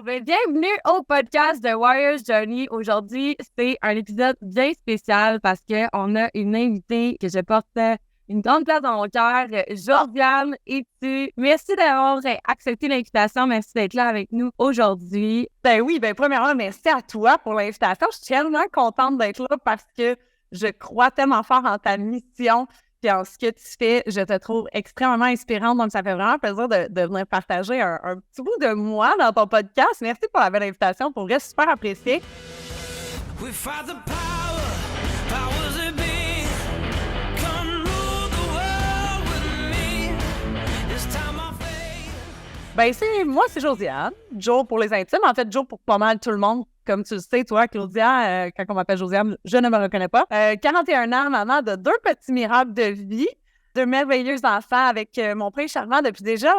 Bienvenue au podcast de Warriors Journey. Aujourd'hui, c'est un épisode bien spécial parce qu'on a une invitée que je porte une grande place dans mon cœur, Josiane Es-tu. Merci d'avoir accepté l'invitation. Merci d'être là avec nous aujourd'hui. Premièrement, merci à toi pour l'invitation. Je suis tellement contente d'être là parce que je crois tellement fort en ta mission puis en ce que tu fais. Je te trouve extrêmement inspirante. Donc, ça fait vraiment plaisir de venir partager un petit bout de moi dans ton podcast. Merci pour la belle invitation. Pour vrai, super apprécié. We fight the power, powers that be. Come rule the world with me. It's time I fade. Moi, c'est Josiane. Jo pour les intimes. En fait, Jo pour pas mal tout le monde. Comme tu le sais, toi, Claudia, quand on m'appelle Josiane, je ne me reconnais pas. 41 ans, maman de 2 petits miracles de vie, 2 merveilleux enfants avec mon prince charmant depuis déjà,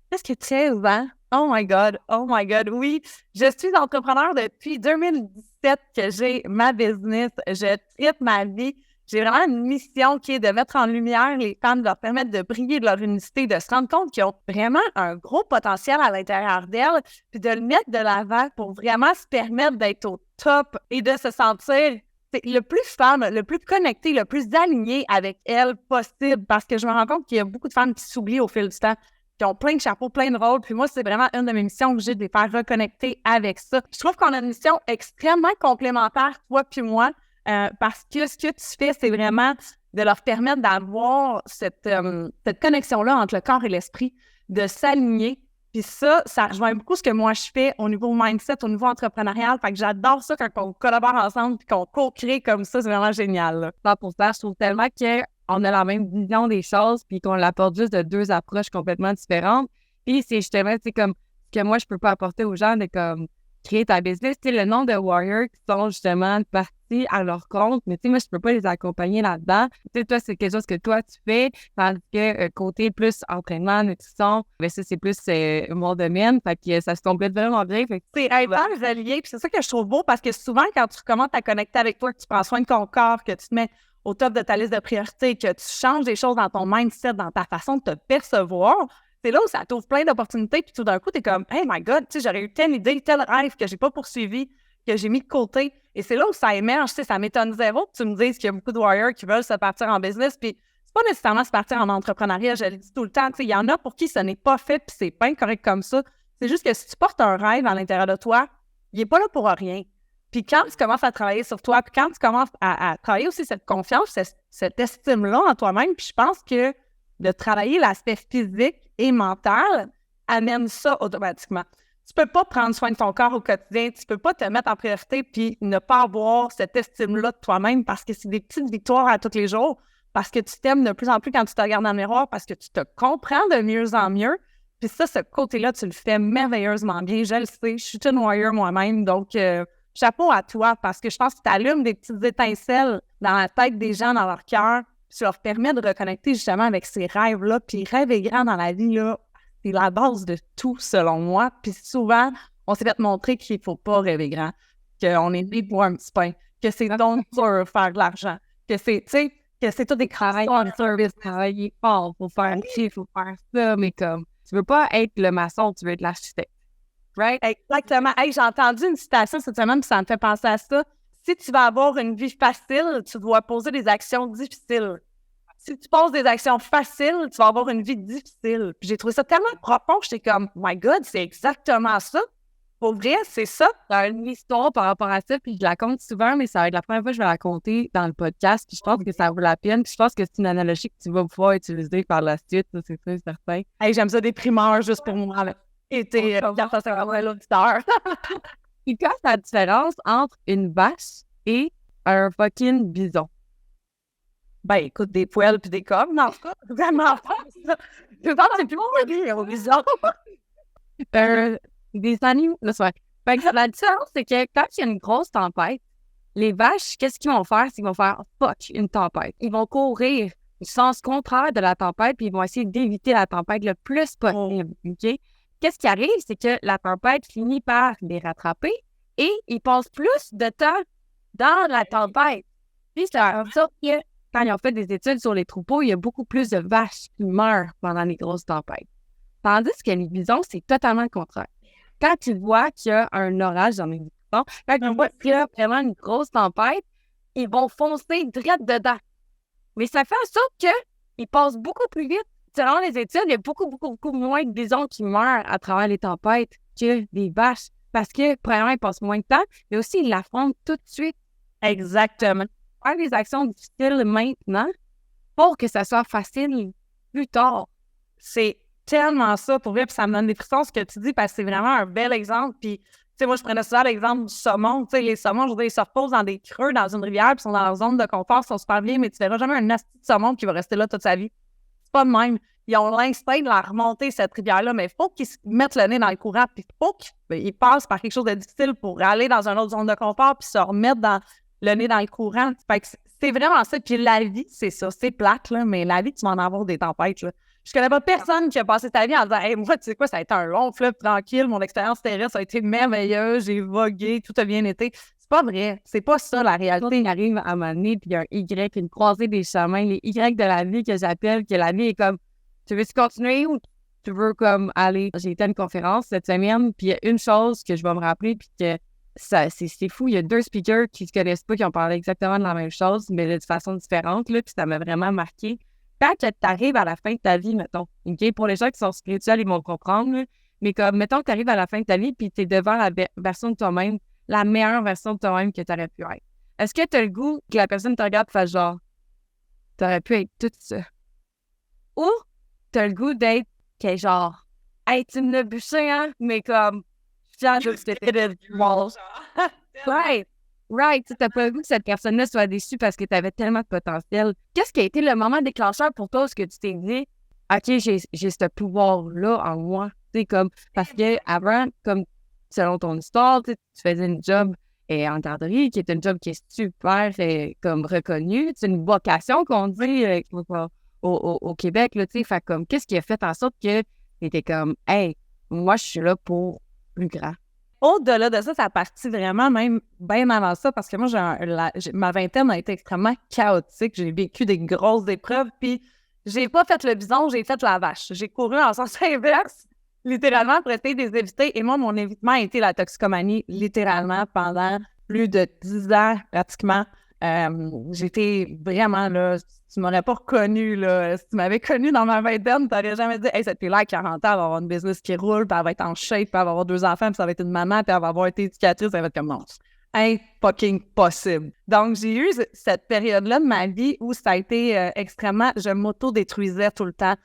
qu'est-ce que 13 ans? Oh my God, oui. Je suis entrepreneur depuis 2017 que j'ai ma business. Je tripe ma vie. J'ai vraiment une mission qui est de mettre en lumière les femmes, de leur permettre de briller de leur unicité, de se rendre compte qu'ils ont vraiment un gros potentiel à l'intérieur d'elles, puis de le mettre de l'avant pour vraiment se permettre d'être au top et de se sentir le plus femme, le plus connectée, le plus alignée avec elles possible. Parce que je me rends compte qu'il y a beaucoup de femmes qui s'oublient au fil du temps, qui ont plein de chapeaux, plein de rôles. Puis moi, c'est vraiment une de mes missions que j'ai de les faire reconnecter avec ça. Je trouve qu'on a une mission extrêmement complémentaire, toi puis moi, parce que ce que tu fais, c'est vraiment de leur permettre d'avoir cette connexion-là entre le corps et l'esprit, de s'aligner. Puis ça rejoint beaucoup ce que moi je fais au niveau mindset, au niveau entrepreneurial. Fait que j'adore ça quand on collabore ensemble et qu'on co-crée comme ça. C'est vraiment génial. Là. Pour ça, je trouve tellement qu'on a la même vision des choses puis qu'on l'apporte juste de 2 approches complètement différentes. Puis c'est justement, comme ce que moi, je peux pas apporter aux gens de comme créer ta business. Tu sais, le nombre de warriors qui sont justement partis à leur compte, mais tu sais, moi, je peux pas les accompagner là-dedans. Tu sais, toi, c'est quelque chose que toi, tu fais, tandis que côté plus entraînement, nutrition, ben ça, c'est plus mon domaine. Fait que ça se complète vraiment bien. Fait que c'est hyper relié, puis c'est ça que je trouve beau, parce que souvent, quand tu commences à connecter avec toi, que tu prends soin de ton corps, que tu te mets au top de ta liste de priorités, que tu changes des choses dans ton mindset, dans ta façon de te percevoir, c'est là où ça t'ouvre plein d'opportunités, puis tout d'un coup, t'es comme « Hey my God, tu sais, j'aurais eu telle idée, tel rêve que j'ai pas poursuivi, que j'ai mis de côté. » Et c'est là où ça émerge, tu sais, ça m'étonne zéro que tu me dises qu'il y a beaucoup de warriors qui veulent se partir en business, puis c'est pas nécessairement se partir en entrepreneuriat, je le dis tout le temps, tu sais, il y en a pour qui ce n'est pas fait, puis c'est pas incorrect comme ça. C'est juste que si tu portes un rêve à l'intérieur de toi, il est pas là pour rien. Puis quand tu commences à travailler sur toi, puis quand tu commences à travailler aussi cette confiance, cette estime-là en toi-même, puis je pense que de travailler l'aspect physique et mental amène ça automatiquement. Tu peux pas prendre soin de ton corps au quotidien, tu peux pas te mettre en priorité puis ne pas avoir cette estime-là de toi-même parce que c'est des petites victoires à tous les jours, parce que tu t'aimes de plus en plus quand tu te regardes dans le miroir, parce que tu te comprends de mieux en mieux. Puis ça, ce côté-là, tu le fais merveilleusement bien. Je le sais, je suis une warrior moi-même, donc chapeau à toi parce que je pense que tu allumes des petites étincelles dans la tête des gens, dans leur cœur, puis ça leur permet de reconnecter justement avec ces rêves-là. Puis rêver grand dans la vie, là, c'est la base de tout, selon moi. Puis souvent, on s'est fait montrer qu'il ne faut pas rêver grand, qu'on est né pour un petit pain, que c'est donc dur faire de l'argent, que c'est, tu sais, que c'est tout des créations en service. Travailler fort, faut faire ci, faut faire ça, mais comme, tu veux pas être le maçon, tu veux être l'architecte. Right? Exactement. Hey, j'ai entendu une citation cette semaine, puis ça me fait penser à ça. Si tu vas avoir une vie facile, tu dois poser des actions difficiles. Si tu poses des actions faciles, tu vas avoir une vie difficile. Puis j'ai trouvé ça tellement profond, j'étais comme, oh my God, c'est exactement ça. Pour vrai, c'est ça. J'ai une histoire par rapport à ça, puis je la compte souvent, mais ça va être la première fois que je vais la compter dans le podcast, puis je pense que ça vaut la peine, puis je pense que c'est une analogie que tu vas pouvoir utiliser par la suite, ça, c'est sûr, certain. Hey, j'aime ça des primeurs juste pour moi. Et t'es l'auditeur. Il casse la différence entre une vache et un fucking bison. Ben, écoute, des poêles puis des cornes, non, vraiment pas. Je pense que c'est plus poêle au bison. Des animaux, là, c'est vrai. Fait que la différence, c'est que quand il y a une grosse tempête, les vaches, qu'est-ce qu'ils vont faire? C'est qu'ils vont faire « fuck » une tempête. Ils vont courir au sens contraire de la tempête, puis ils vont essayer d'éviter la tempête le plus possible, OK? Qu'est-ce qui arrive? C'est que la tempête finit par les rattraper et ils passent plus de temps dans la tempête. Puis c'est en sorte que quand ils ont fait des études sur les troupeaux, il y a beaucoup plus de vaches qui meurent pendant les grosses tempêtes. Tandis que les bisons, c'est totalement le contraire. quand tu vois qu'il y a un orage dans mes boutons, quand tu vois qu'il y a vraiment une grosse tempête, ils vont foncer direct dedans. Mais ça fait en sorte qu'ils passent beaucoup plus vite. Selon les études, il y a beaucoup moins de bisons qui meurent à travers les tempêtes que des vaches. Parce que, premièrement, ils passent moins de temps, mais aussi ils l'affrontent tout de suite. Exactement. Faire des actions difficiles maintenant pour que ça soit facile plus tard. C'est tellement ça pour vrai, puis ça me donne des frissons ce que tu dis, parce que c'est vraiment un bel exemple. Puis, tu sais, moi, je prenais souvent l'exemple du saumon. Tu sais, les saumons, je veux dire, ils se reposent dans des creux, dans une rivière, puis sont dans leur zone de confort, ils sont super bien, mais tu verras jamais un asti de saumon qui va rester là toute sa vie. C'est pas de même. Ils ont l'instinct de la remonter, cette rivière-là, mais il faut qu'ils se mettent le nez dans le courant, puis il faut qu'ils passent par quelque chose de difficile pour aller dans une autre zone de confort, puis se remettre le nez dans le courant. Fait que c'est vraiment ça. Puis la vie, c'est ça. C'est plate, là, mais la vie, tu vas en avoir des tempêtes, là. Je connais pas personne qui a passé sa vie en disant « Hey, moi, tu sais quoi, ça a été un long fleuve tranquille, mon expérience terrestre a été merveilleuse, j'ai vogué, tout a bien été. » C'est pas vrai. C'est pas ça, la réalité. Il arrive à m'amener, puis il y a un Y, une croisée des chemins, les Y de la vie que j'appelle, que la vie est comme « Tu veux-tu continuer ou tu veux comme aller? » J'ai été à une conférence cette semaine, puis il y a une chose que je vais me rappeler, puis que c'est fou, il y a 2 speakers qui se connaissent pas, qui ont parlé exactement de la même chose, mais de façon différente, là, puis ça m'a vraiment marqué. Quand tu arrives à la fin de ta vie, mettons, OK? Pour les gens qui sont spirituels, ils vont comprendre, là, mais comme, mettons que tu arrives à la fin de ta vie puis tu es devant la version de toi-même, la meilleure version de toi-même que tu aurais pu être. Est-ce que tu as le goût que la personne te regarde et fasse genre, tu aurais pu être tout ça? Ou tu as le goût d'être que genre, hey, tu me l'as bûché, hein? Mais comme, genre, je t'ai Right, tu n'as pas le goût que cette personne-là soit déçue parce que tu avais tellement de potentiel. Qu'est-ce qui a été le moment déclencheur pour toi où tu t'es dit, OK, j'ai ce pouvoir-là en moi? Tu sais, comme, parce que avant, comme, selon ton histoire, tu faisais une job en garderie, qui est une job qui est super, comme, reconnue. C'est une vocation qu'on dit au Québec, là, tu sais. Fait comme, qu'est-ce qui a fait en sorte que tu étais comme, hey, moi, je suis là pour plus grand? Au-delà de ça, ça a parti vraiment même bien avant ça, parce que moi, ma vingtaine a été extrêmement chaotique. J'ai vécu des grosses épreuves, puis j'ai pas fait le bison, j'ai fait la vache. J'ai couru en sens inverse, littéralement, pour essayer de les éviter. Et moi, mon évitement a été la toxicomanie, littéralement, pendant plus de 10 ans, pratiquement. J'étais vraiment, là, tu m'aurais pas reconnu, là. Si tu m'avais connu dans ma vingtaine, tu n'aurais jamais dit « Hey, cette fille-là, à 40 ans, elle va avoir une business qui roule, puis elle va être en shape, puis elle va avoir 2 enfants, puis ça va être une maman, puis elle va avoir été éducatrice, elle va être comme non. Fucking possible. » Donc, j'ai eu cette période-là de ma vie où ça a été extrêmement... Je m'auto-détruisais tout le temps.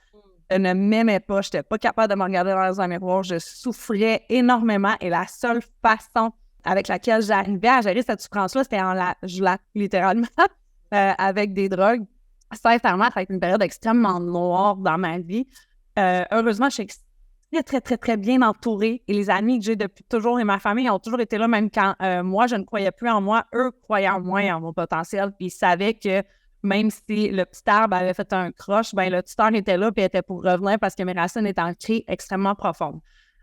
Je ne m'aimais pas, je n'étais pas capable de me regarder dans un miroir, je souffrais énormément, et la seule façon avec laquelle j'arrivais à gérer cette souffrance-là, c'était en la gelant, littéralement, avec des drogues. Sincèrement, ça a été une période extrêmement noire dans ma vie. Heureusement, je suis très, très, très bien entourée. Et les amis que j'ai depuis toujours et ma famille ont toujours été là, même quand moi, je ne croyais plus en moi. Eux croyaient en moi et en mon potentiel. Puis ils savaient que même si le petit arbre avait fait un croche, ben le tuteur était là et était pour revenir parce que mes racines étaient ancrées extrêmement profondes.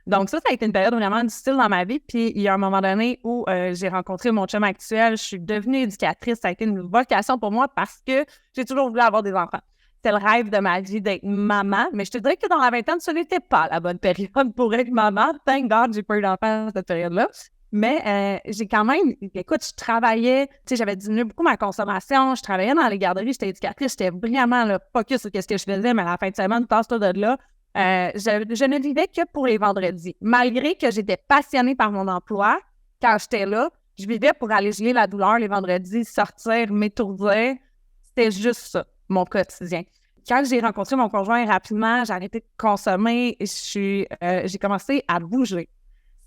Donc ça a été une période vraiment difficile dans ma vie. Puis il y a un moment donné où j'ai rencontré mon chum actuel, je suis devenue éducatrice. Ça a été une vocation pour moi parce que j'ai toujours voulu avoir des enfants. C'était le rêve de ma vie d'être maman. Mais je te dirais que dans la vingtaine, ce n'était pas la bonne période pour être maman. Thank God, j'ai pas eu d'enfant à cette période-là. Mais j'ai quand même, écoute, je travaillais, tu sais, j'avais diminué beaucoup ma consommation, je travaillais dans les garderies, j'étais éducatrice, j'étais vraiment là, focus sur ce que je faisais, mais à la fin de semaine, passe-toi de là. Je ne vivais que pour les vendredis. Malgré que j'étais passionnée par mon emploi, quand j'étais là, je vivais pour aller geler la douleur les vendredis, sortir, m'étourdir. C'était juste ça, mon quotidien. Quand j'ai rencontré mon conjoint rapidement, j'ai arrêté de consommer, j'ai commencé à bouger.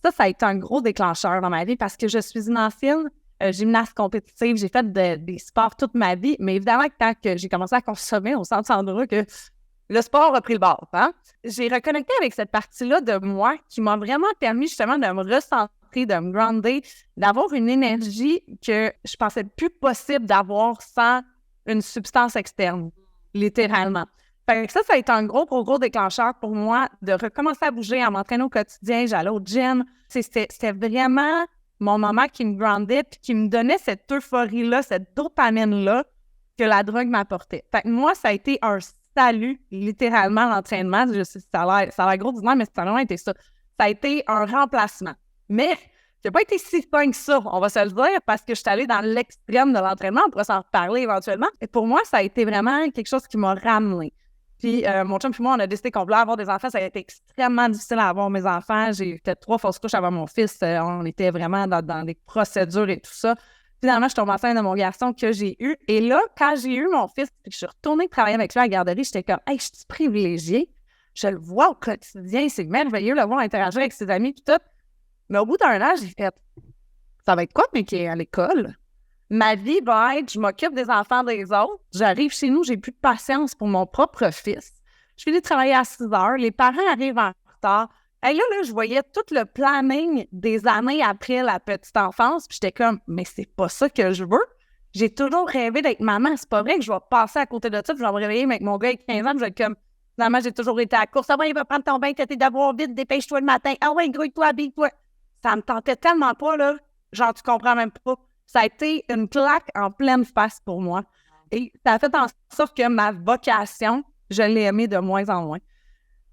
Ça a été un gros déclencheur dans ma vie parce que je suis une ancienne gymnaste compétitive. J'ai fait des sports toute ma vie, mais évidemment, quand j'ai commencé à consommer, on s'entendra que le sport a pris le bord. Hein? J'ai reconnecté avec cette partie-là de moi qui m'a vraiment permis justement de me recentrer, de me grounder, d'avoir une énergie que je pensais plus possible d'avoir sans une substance externe, littéralement. Fait que ça a été un gros déclencheur pour moi de recommencer à bouger, à m'entraîner au quotidien. J'allais au gym. C'était vraiment mon moment qui me groundait puis qui me donnait cette euphorie-là, cette dopamine-là que la drogue m'apportait. Fait que moi, ça a été un salut, littéralement, l'entraînement. Ça a l'air gros du nom, mais ça a vraiment été ça. ça a été un remplacement. Mais qui n'a pas été si fin que ça, on va se le dire, parce que je suis allée dans l'extrême de l'entraînement, on pourra s'en reparler éventuellement. Et pour moi, ça a été vraiment quelque chose qui m'a ramené. Puis mon chum et moi, on a décidé qu'on voulait avoir des enfants. Ça a été extrêmement difficile à avoir mes enfants. J'ai fait 3 fausses couches avant mon fils. On était vraiment dans des procédures et tout ça. Finalement, je suis tombée enceinte de mon garçon que j'ai eu. Et là, quand j'ai eu mon fils et que je suis retournée travailler avec lui à la garderie, j'étais comme « Hey, je suis privilégiée. Je le vois au quotidien. C'est merveilleux de le voir interagir avec ses amis et tout. » Mais au bout d'un an, j'ai fait « Ça va être quoi, mais qui est à l'école? » Ma vie va être, je m'occupe des enfants des autres. J'arrive chez nous, j'ai plus de patience pour mon propre fils. Je finis de travailler à 6 heures. Les parents arrivent en retard. Et là, je voyais tout le planning des années après la petite enfance. Puis j'étais comme, mais c'est pas ça que je veux. J'ai toujours rêvé d'être maman. C'est pas vrai que je vais passer à côté de ça. Puis je vais me réveiller avec mon gars avec 15 ans. Puis je vais être comme, finalement, j'ai toujours été à la course. Ah ouais, il va prendre ton bain, t'as tes devoirs vite, dépêche-toi le matin. Ah ouais, grouille-toi, habille-toi. Ça me tentait tellement pas, là. Genre, tu comprends même pas. Ça a été une claque en pleine face pour moi. Et ça a fait en sorte que ma vocation, je l'ai aimée de moins en moins.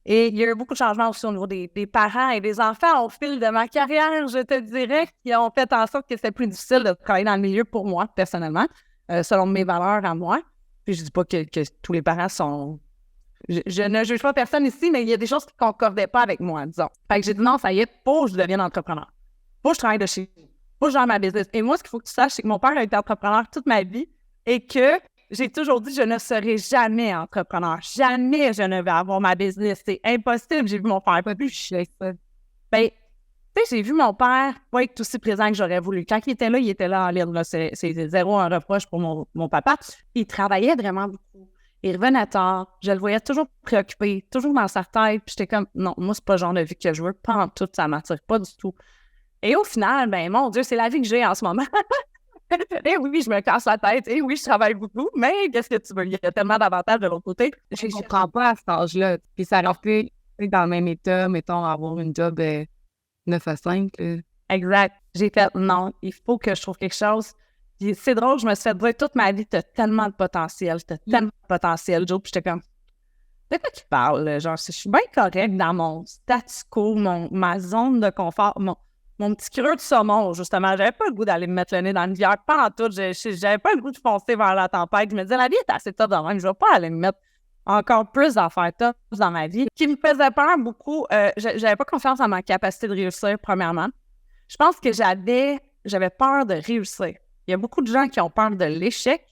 Et il y a eu beaucoup de changements aussi au niveau des parents et des enfants au fil de ma carrière, je te dirais, qui ont fait en sorte que c'était plus difficile de travailler dans le milieu pour moi, personnellement, selon mes valeurs à moi. Puis je dis pas que tous les parents sont... Je ne juge pas personne ici, mais il y a des choses qui ne concordaient pas avec moi, disons. Fait que j'ai dit non, ça y est, faut que je devienne entrepreneur. Faut que je travaille de chez moi. Faut que je gère ma business. Et moi, ce qu'il faut que tu saches, c'est que mon père a été entrepreneur toute ma vie et que j'ai toujours dit je ne serai jamais entrepreneur. Jamais je ne vais avoir ma business. C'est impossible. J'ai vu mon père pas plus. Je suis ça. Ben, tu sais, j'ai vu mon père pas être aussi présent que j'aurais voulu. Quand il était là en ligne. Là, c'est zéro un reproche pour mon papa. Il travaillait vraiment beaucoup. Il revenait tard. Je le voyais toujours préoccupé, toujours dans sa tête. Puis j'étais comme, non, moi, c'est pas le genre de vie que je veux. Pas en tout, ça m'attire pas du tout. Et au final, ben mon Dieu, c'est la vie que j'ai en ce moment. Et oui, je me casse la tête. Et oui, je travaille beaucoup. Mais qu'est-ce que tu veux? Il y a tellement d'avantages de l'autre côté. Je ne comprends pas à cet âge-là. Puis ça aurait pu être dans le même état, mettons, avoir une job 9 à 5. Exact. J'ai fait, non, il faut que je trouve quelque chose. Puis c'est drôle, je me suis fait dire toute ma vie, t'as tellement de potentiel. T'as tellement de potentiel, Joe. Puis j'étais comme, de quoi tu parles? Genre, je suis bien correcte dans mon statu quo, ma zone de confort, mon petit creux de saumon, justement. J'avais pas le goût d'aller me mettre le nez dans l'hiver. Pas en tout. J'avais pas le goût de foncer vers la tempête. Je me disais, la vie est assez top de même. Je vais pas aller me mettre encore plus d'affaires top dans ma vie. Ce qui me faisait peur beaucoup, j'avais pas confiance en ma capacité de réussir, premièrement. Je pense que j'avais peur de réussir. Il y a beaucoup de gens qui ont peur de l'échec.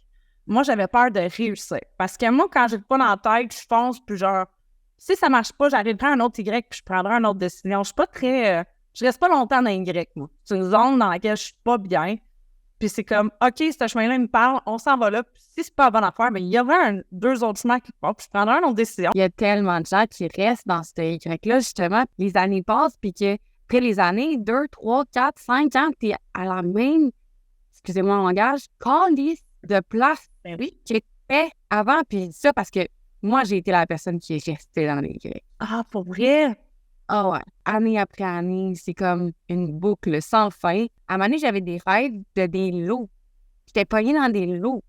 Moi, j'avais peur de réussir. Parce que moi, quand j'ai pas dans la tête, je fonce, puis genre, si ça marche pas, j'arriverai à un autre Y, puis je prendrai une autre décision. Je suis pas très... je reste pas longtemps dans Y, moi. C'est une zone dans laquelle je suis pas bien. Puis c'est comme, OK, ce chemin-là, il me parle, on s'en va là. Puis si c'est pas la bonne affaire, mais il y aurait 2 autres chemins qui partent, puis je prendrai une autre décision. Il y a tellement de gens qui restent dans ce Y-là, justement. Les années passent, puis que après les années, 2, 3, 4, 5 ans, t'es à la même, excusez-moi le langage, calice de place qui était avant. Puis je dis ça parce que moi, j'ai été la personne qui est restée dans les Y. Ah, pour vrai? Ah ouais. Année après année, c'est comme une boucle sans fin. À un moment donné, j'avais des rêves de des lots. J'étais pognée dans des lots.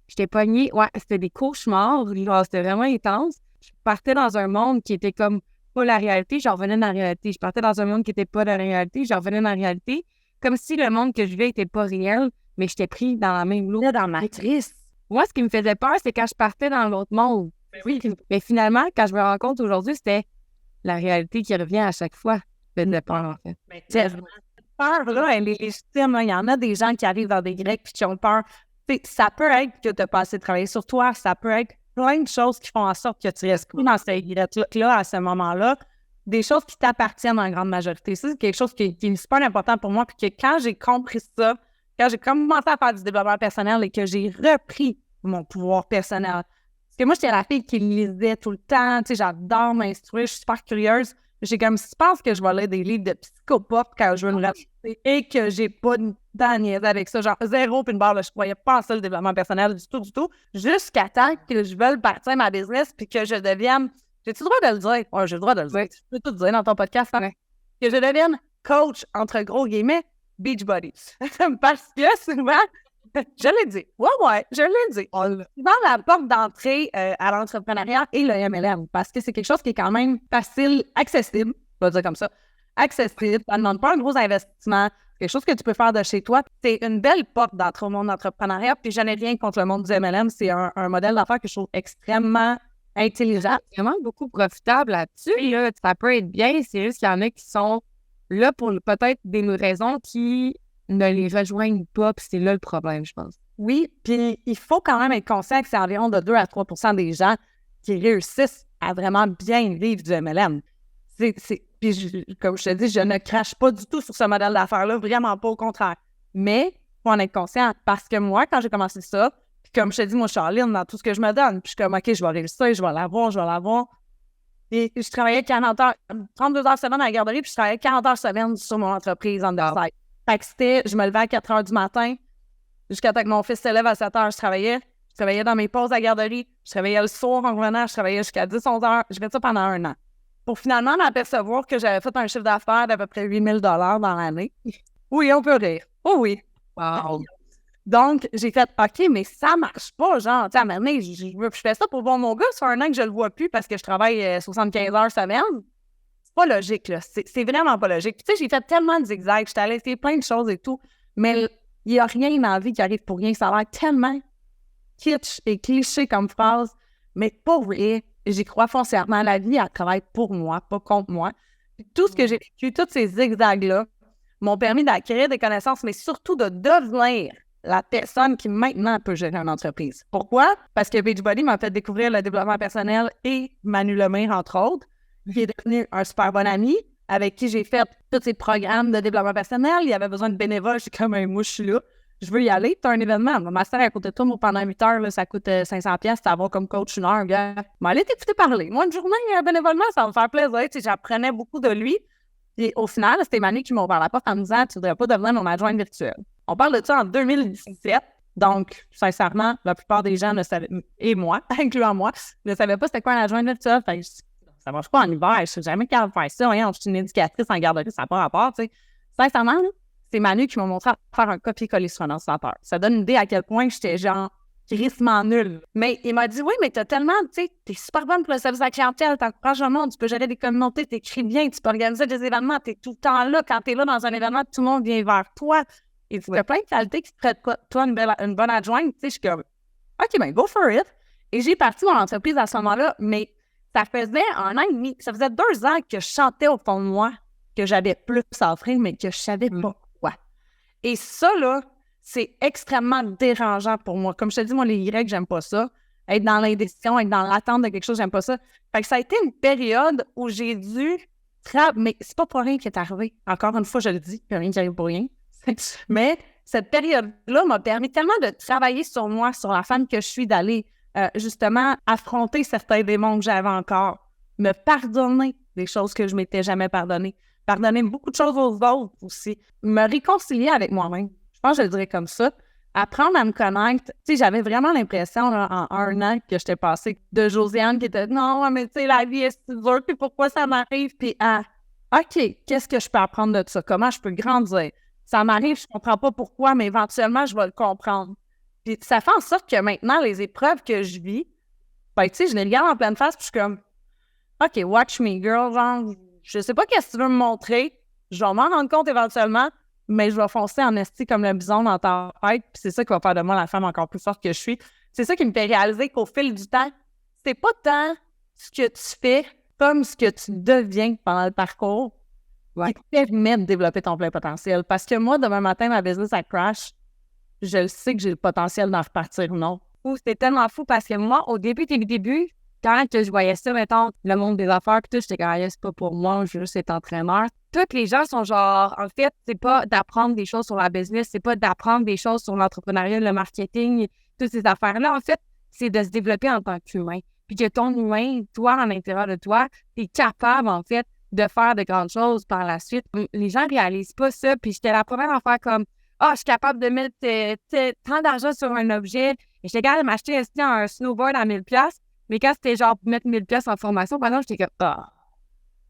C'était des cauchemars. Genre, c'était vraiment intense. Je partais dans un monde qui était comme pas la réalité, j'en revenais dans la réalité. Je partais dans un monde qui était pas la réalité, j'en revenais dans la réalité. Comme si le monde que je vivais était pas réel, mais j'étais pris dans la même lot. Là, dans ma matrice. Moi, ce qui me faisait peur, c'est quand je partais dans l'autre monde. Oui. Mais finalement, quand je me rends compte aujourd'hui, c'était la réalité qui revient à chaque fois. De peur, en fait. Mais cette peur, là, elle est légitime. Hein. Il y en a des gens qui arrivent dans des grecs et qui ont peur. T'sais, ça peut être que tu as pas assez travaillé sur toi. Ça peut être plein de choses qui font en sorte que tu restes dans cette Y-là à ce moment-là. Des choses qui t'appartiennent en grande majorité. Ça, c'est quelque chose qui est super important pour moi. Puis que quand j'ai compris ça, quand j'ai commencé à faire du développement personnel et que j'ai repris mon pouvoir personnel. Parce que moi, j'étais la fille qui lisait tout le temps. Tu sais, j'adore m'instruire. Je suis super curieuse. J'ai comme, si tu penses que je vais lire des livres de psychopathe quand je veux me raconter et que j'ai pas de niaise avec ça, genre zéro puis une barre, là, je croyais pas en ça, le développement personnel du tout, jusqu'à temps que je veuille partir ma business puis que je devienne, j'ai-tu le droit de le dire? Ouais, j'ai le droit de le dire. Tu peux tout dire dans ton podcast, hein? Que je devienne coach, entre gros guillemets, Beachbody. Parce que souvent, je l'ai dit. Ouais, je l'ai dit. Dans la porte d'entrée à l'entrepreneuriat et le MLM, parce que c'est quelque chose qui est quand même facile, accessible, on va dire comme ça. accessible, ça ne demande pas un gros investissement, quelque chose que tu peux faire de chez toi. C'est une belle porte d'entrée au monde d'entrepreneuriat, puis je n'ai rien contre le monde du MLM. C'est un modèle d'affaires que je trouve extrêmement intelligent. Vraiment beaucoup profitable là-dessus. Là. Ça peut être bien, c'est juste qu'il y en a qui sont là pour peut-être des raisons qui ne les rejoignent pas, puis c'est là le problème, je pense. Oui, puis il faut quand même être conscient que c'est environ de 2 à 3 % des gens qui réussissent à vraiment bien vivre du MLM. Puis, comme je te dis, je ne crache pas du tout sur ce modèle d'affaires-là, vraiment pas, au contraire. Mais il faut en être conscient, parce que moi, quand j'ai commencé ça, puis comme je te dis, moi, je suis en ligne dans tout ce que je me donne, puis je suis comme, OK, je vais réussir, je vais l'avoir. Et je travaillais 32 heures semaine à la garderie, puis je travaillais 40 heures semaine sur mon entreprise en site. Fait que c'était, je me levais à 4 heures du matin, jusqu'à temps que mon fils se lève à 7 heures, je travaillais dans mes pauses à la garderie, je travaillais le soir en revenant, je travaillais jusqu'à 10-11 heures, je fais ça pendant 1 an. Pour finalement m'apercevoir que j'avais fait un chiffre d'affaires d'à peu près 8 000 $ dans l'année. Oui, on peut rire. Oh oui. Wow. Donc, j'ai fait, OK, mais ça marche pas, genre, tu sais, à un moment donné, je fais ça pour voir mon gars, ça fait 1 an que je le vois plus parce que je travaille 75 heures semaine. C'est pas logique, là. C'est vraiment pas logique. Puis, tu sais, j'ai fait tellement de zigzags, j'étais allée essayer plein de choses et tout, mais il n'y a rien dans la vie qui arrive pour rien. Ça a l'air tellement kitsch et cliché comme phrase, mais pas vrai. J'y crois foncièrement. La vie, elle travaille pour moi, pas contre moi. Puis tout ce que j'ai vécu, tous ces zigzags-là, m'ont permis d'acquérir des connaissances, mais surtout de devenir la personne qui maintenant peut gérer une entreprise. Pourquoi? Parce que Beachbody m'a fait découvrir le développement personnel et Manu Lemire, entre autres, qui est devenu un super bon ami, avec qui j'ai fait tous ces programmes de développement personnel. Il y avait besoin de bénévoles. J'ai comme un mouche là. Je veux y aller. C'est un événement. Ma sœur, à côté de toi, moi, pendant 8 heures, là, ça coûte 500$. C'est avoir comme coach 1 heure, gars. Mais allez t'écouter parler. Moi, une journée, bénévolement, ça va me faire plaisir. Tu sais, j'apprenais beaucoup de lui. Et au final, c'était Manu qui m'a ouvert la porte en me disant, tu ne devrais pas devenir mon adjointe virtuelle. On parle de ça en 2017. Donc, sincèrement, la plupart des gens ne savaient, et moi, incluant moi, ne savaient pas c'était quoi un adjoint virtuel. Fait que ça marche pas en hiver. Je ne suis jamais capable de faire ça. Voyons, je suis une éducatrice en garderie, ça n'a pas rapport, tu sais. Sincèrement, là, c'est Manu qui m'a montré à faire un copier-coller sur un ordinateur. Ça donne une idée à quel point j'étais genre crissement nulle. Mais il m'a dit, oui, mais t'as tellement, tu sais, t'es super bonne pour le service à la clientèle, t'encourages le monde, tu peux gérer des communautés, t'écris bien, tu peux organiser des événements, t'es tout le temps là. Quand t'es là dans un événement, tout le monde vient vers toi. Et tu as plein de qualités qui te prêtent toi une bonne adjointe. Tu sais, je suis comme, OK, ben go for it. Et j'ai parti mon entreprise à ce moment-là, mais ça faisait 1 an et demi, ça faisait 2 ans que je chantais au fond de moi que j'avais plus à offrir, mais que je savais pas quoi. Et ça, là, c'est extrêmement dérangeant pour moi. Comme je te dis, moi, les Y, j'aime pas ça. Être dans l'indécision, être dans l'attente de quelque chose, j'aime pas ça. Fait que ça a été une période où j'ai dû mais c'est pas pour rien qui est arrivé. Encore une fois, je le dis, il n'y a rien qui arrive pour rien. Mais cette période-là m'a permis tellement de travailler sur moi, sur la femme que je suis, d'aller justement affronter certains démons que j'avais encore, me pardonner des choses que je m'étais jamais pardonnées, pardonner beaucoup de choses aux autres aussi, me réconcilier avec moi-même. Je pense que je le dirais comme ça. Apprendre à me connaître. Tu sais, j'avais vraiment l'impression là, en 1 an que j'étais passée de Josiane qui était « Non, mais tu sais, la vie est si dure, puis pourquoi ça m'arrive? » Puis à « OK, qu'est-ce que je peux apprendre de ça? Comment je peux grandir? Ça m'arrive, je comprends pas pourquoi, mais éventuellement, je vais le comprendre. » Puis ça fait en sorte que maintenant, les épreuves que je vis, ben, tu sais, je les regarde en pleine face, puis je suis comme « OK, watch me, girl, genre, je sais pas qu'est-ce que tu veux me montrer, je vais m'en rendre compte éventuellement, mais je vais foncer en esti comme le bison dans ta tête, puis c'est ça qui va faire de moi la femme encore plus forte que je suis. C'est ça qui me fait réaliser qu'au fil du temps, c'est pas tant ce que tu fais comme ce que tu deviens pendant le parcours qui te permet de développer ton plein potentiel. Parce que moi, demain matin, ma business, elle crash, je le sais que j'ai le potentiel d'en repartir ou non. C'était tellement fou parce que moi, au début, quand je voyais ça, mettons, le monde des affaires, puis tout, j'étais comme, c'est pas pour moi, je veux juste être entraîneur. Toutes les gens sont genre, en fait, c'est pas d'apprendre des choses sur la business, c'est pas d'apprendre des choses sur l'entrepreneuriat, le marketing, toutes ces affaires-là. En fait, c'est de se développer en tant qu'humain. Puis que ton humain, toi, à l'intérieur de toi, t'es capable, en fait, de faire de grandes choses par la suite. Les gens réalisent pas ça, puis j'étais la première à faire comme, je suis capable de mettre tant d'argent sur un objet, et j'étais capable de m'acheter un snowboard à 1000$. Mais quand c'était genre pour mettre 1000$ en formation, pendant j'étais comme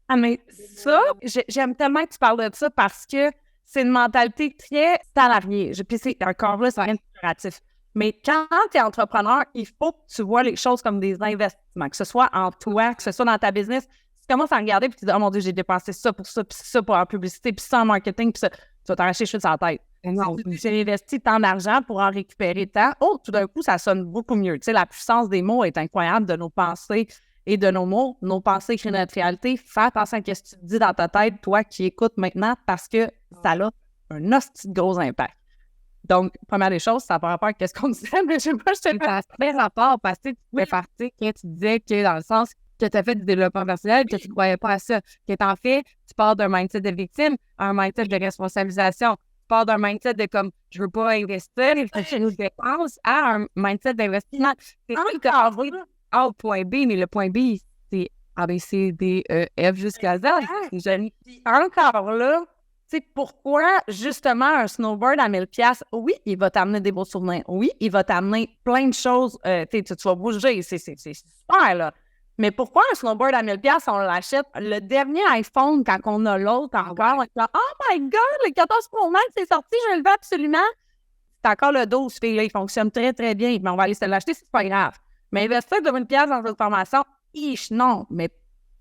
Ah, mais ça, j'aime tellement que tu parles de ça parce que c'est une mentalité très salariée. Puis c'est encore là, c'est rien de péjoratif. Mais quand tu es entrepreneur, il faut que tu vois les choses comme des investissements, que ce soit en toi, que ce soit dans ta business. commences à regarder, puis tu dis, oh mon Dieu, j'ai dépensé ça, puis ça pour la publicité, puis ça en marketing, puis ça, tu vas t'arracher les cheveux sur la tête. J'ai investi tant d'argent pour en récupérer tant. Oh, tout d'un coup, ça sonne beaucoup mieux. Tu sais, la puissance des mots est incroyable, de nos pensées et de nos mots. Nos pensées créent notre réalité. Fais attention à ce que tu dis dans ta tête, toi qui écoutes maintenant, parce que ça a un hostie de gros impact. Donc, première des choses, ça n'a pas rapport avec ce qu'on disait, mais je sais pas, je te Ça fait rapport parce que tu fais partie quand tu disais que dans le sens que tu as fait du développement personnel, que tu ne croyais pas à ça, que tu en fais, tu pars d'un mindset de victime à un mindset de responsabilisation. Tu pars d'un mindset de comme je veux pas investir, je nous dépense à un mindset d'investissement. C'est encore A au point B, mais le point B, c'est A, B, C, D, E, F jusqu'à Z. Encore là, tu sais, pourquoi, justement, un snowboard à 1000$, oui, il va t'amener des beaux souvenirs. Oui, il va t'amener plein de choses. Tu vas bouger, c'est super, là. Mais pourquoi un snowboard à 1000$, on l'achète? Le dernier iPhone, quand on a l'autre encore, on est là, oh my God, le 14 Pro Max, c'est sorti, je le veux absolument. C'est encore le 12, là, il fonctionne très, très bien. Mais on va aller se l'acheter, c'est pas grave. Mais investir 2000$ dans une formation, non, mais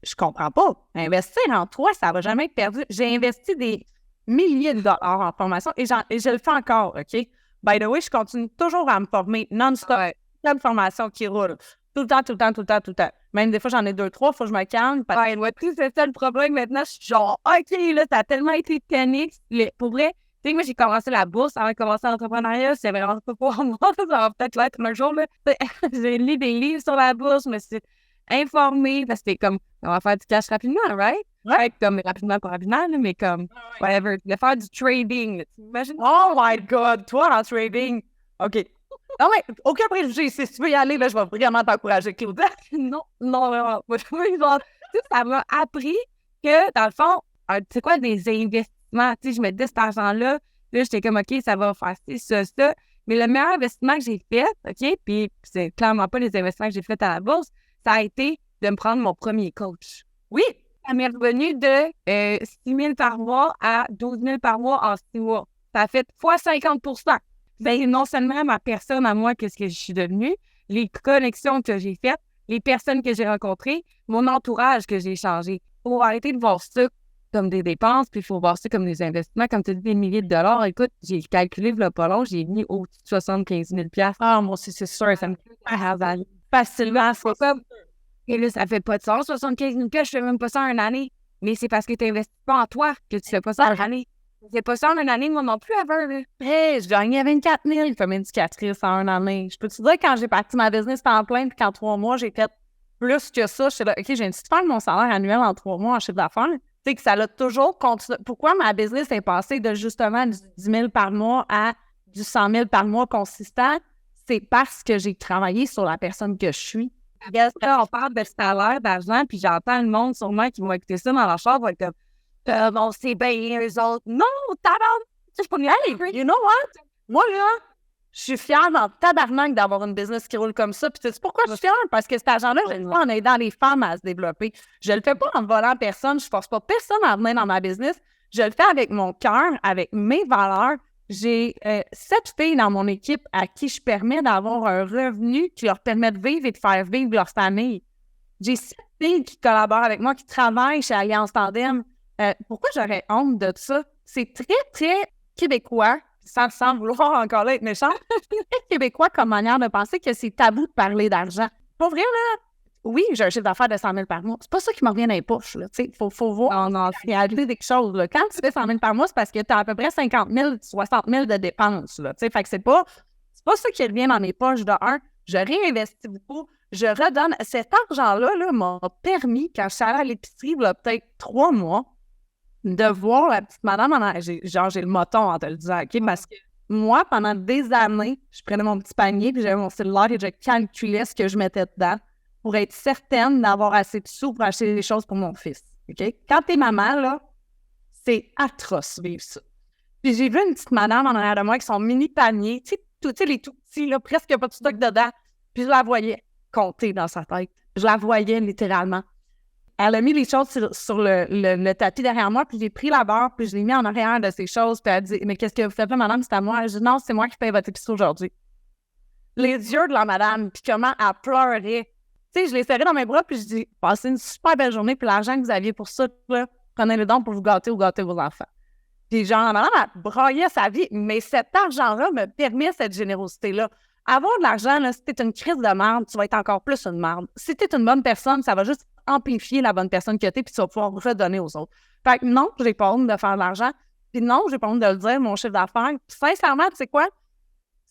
je comprends pas. Investir en toi, ça va jamais être perdu. J'ai investi des milliers de dollars en formation et je le fais encore, OK? By the way, je continue toujours à me former non-stop. Il y a une formation qui roule. Tout le temps. Même des fois, j'en ai 2, 3, il faut que je me calme. C'est ça le problème maintenant. Je suis genre, OK, là, ça a tellement été tanné. Pour vrai, tu sais, moi, j'ai commencé la bourse avant de commencer l'entrepreneuriat. C'est vraiment pas pour moi. Ça va peut-être l'être un jour, là. J'ai lu des livres sur la bourse, je me suis informée parce que c'est comme, on va faire du cash rapidement, right? Ouais. Comme rapidement, pas rapidement, là, mais comme, whatever. De faire du trading, tu imagines? Oh my God, toi en trading. OK. Non, mais aucun préjugé. Si tu veux y aller, là, je vais vraiment t'encourager, Claude. Non, vraiment pas. Ça m'a appris que, dans le fond, tu sais quoi, des investissements, tu sais, je me disais cet argent-là, là, j'étais comme, OK, ça va faire ça. Mais le meilleur investissement que j'ai fait, OK, puis c'est clairement pas les investissements que j'ai faits à la bourse, ça a été de me prendre mon premier coach. Oui, ça m'est revenu de 6 000 par mois à 12 000 par mois en 6 mois. Ça a fait fois 50%. Ben, non seulement ma personne à moi, qu'est-ce que je suis devenue, les connexions que j'ai faites, les personnes que j'ai rencontrées, mon entourage que j'ai changé. Il faut arrêter de voir ça comme des dépenses, puis il faut voir ça comme des investissements. Comme tu dis, des milliers de dollars. Écoute, j'ai calculé le pas long, j'ai mis au-dessus de 75 000 $. Ah, moi aussi, c'est sûr, ça me facilement. C'est comme... Et là, ça fait pas de sens, 75 000 $, je fais même pas ça en une année. Mais c'est parce que tu n'investis pas en toi que tu fais pas ça en une année. C'est pas ça en une année, moi non plus, avant. Hey, je gagnais 24 000 comme éducatrice en une année. Je peux te dire, quand j'ai parti ma business en plein, puis qu'en 3 mois, j'ai fait plus que ça, je suis là, OK, j'ai une petite faire mon salaire annuel en 3 mois en chiffre d'affaires. Tu sais, que ça l'a toujours continué. Pourquoi ma business est passée de justement du 10 000 par mois à du 100 000 par mois consistant? C'est parce que j'ai travaillé sur la personne que je suis. Là, on parle de salaire, d'argent, puis j'entends le monde sûrement qui vont écouter ça dans leur chambre, va être comme bon, c'est bien eux autres. Non, Hey, you know what? Moi, là, je suis fière dans tabarnak d'avoir une business qui roule comme ça. Puis tu sais pourquoi je suis fière? Parce que cet argent-là, je le fais en aidant les femmes à se développer. Je le fais pas en volant personne. Je force pas personne à venir dans ma business. Je le fais avec mon cœur, avec mes valeurs. J'ai 7 filles dans mon équipe à qui je permets d'avoir un revenu qui leur permet de vivre et de faire vivre leur famille. J'ai 7 filles qui collaborent avec moi, qui travaillent chez Alliance Tandem. Pourquoi j'aurais honte de ça? C'est très, très québécois, sans vouloir encore là être méchant, très québécois comme manière de penser que c'est tabou de parler d'argent. Pas vrai, là? Oui, j'ai un chiffre d'affaires de 100 000 par mois. C'est pas ça qui me revient dans les poches, là. Tu sais, faut voir la réalité des choses, là. Quand tu fais 100 000 par mois, c'est parce que tu as à peu près 50 000, 60 000 de dépenses, là. Tu sais, fait que c'est pas ça qui revient dans mes poches de un. Je réinvestis beaucoup. Je redonne. Cet argent-là, là, m'a permis, quand je suis allée à l'épicerie, il y a peut-être 3 mois, de voir la petite madame, j'ai le moton en te le disant, OK? Parce que moi, pendant des années, je prenais mon petit panier, puis j'avais mon cellulaire et je calculais ce que je mettais dedans pour être certaine d'avoir assez de sous pour acheter des choses pour mon fils, OK? Quand t'es maman, là, c'est atroce vivre ça. Puis j'ai vu une petite madame en arrière de moi avec son mini panier, tu sais, les tout petits, là, presque pas de stock dedans, puis je la voyais compter dans sa tête. Je la voyais littéralement. Elle a mis les choses sur le tapis derrière moi, puis j'ai pris la barre, puis je l'ai mis en arrière de ces choses, puis elle a dit « Mais qu'est-ce que vous faites là, madame? C'est à moi. » Elle dit « Non, c'est moi qui paye votre épicerie aujourd'hui. » Les yeux de la madame, puis comment elle pleurait. Tu Tu sais, je les serrais dans mes bras, puis je dis, passez une super belle journée, puis l'argent que vous aviez pour ça, là, prenez-le donc pour vous gâter ou gâter vos enfants. Puis genre, la madame, elle braillait sa vie, mais cet argent-là me permet cette générosité-là. Avoir de l'argent, là, si t'es une crise de merde, tu vas être encore plus une merde. Si t'es une bonne personne, ça va juste amplifier la bonne personne que t'es, puis tu vas pouvoir redonner aux autres. Fait que non, j'ai pas honte de faire de l'argent, puis non, j'ai pas honte de le dire, mon chiffre d'affaires. Puis sincèrement, tu sais quoi?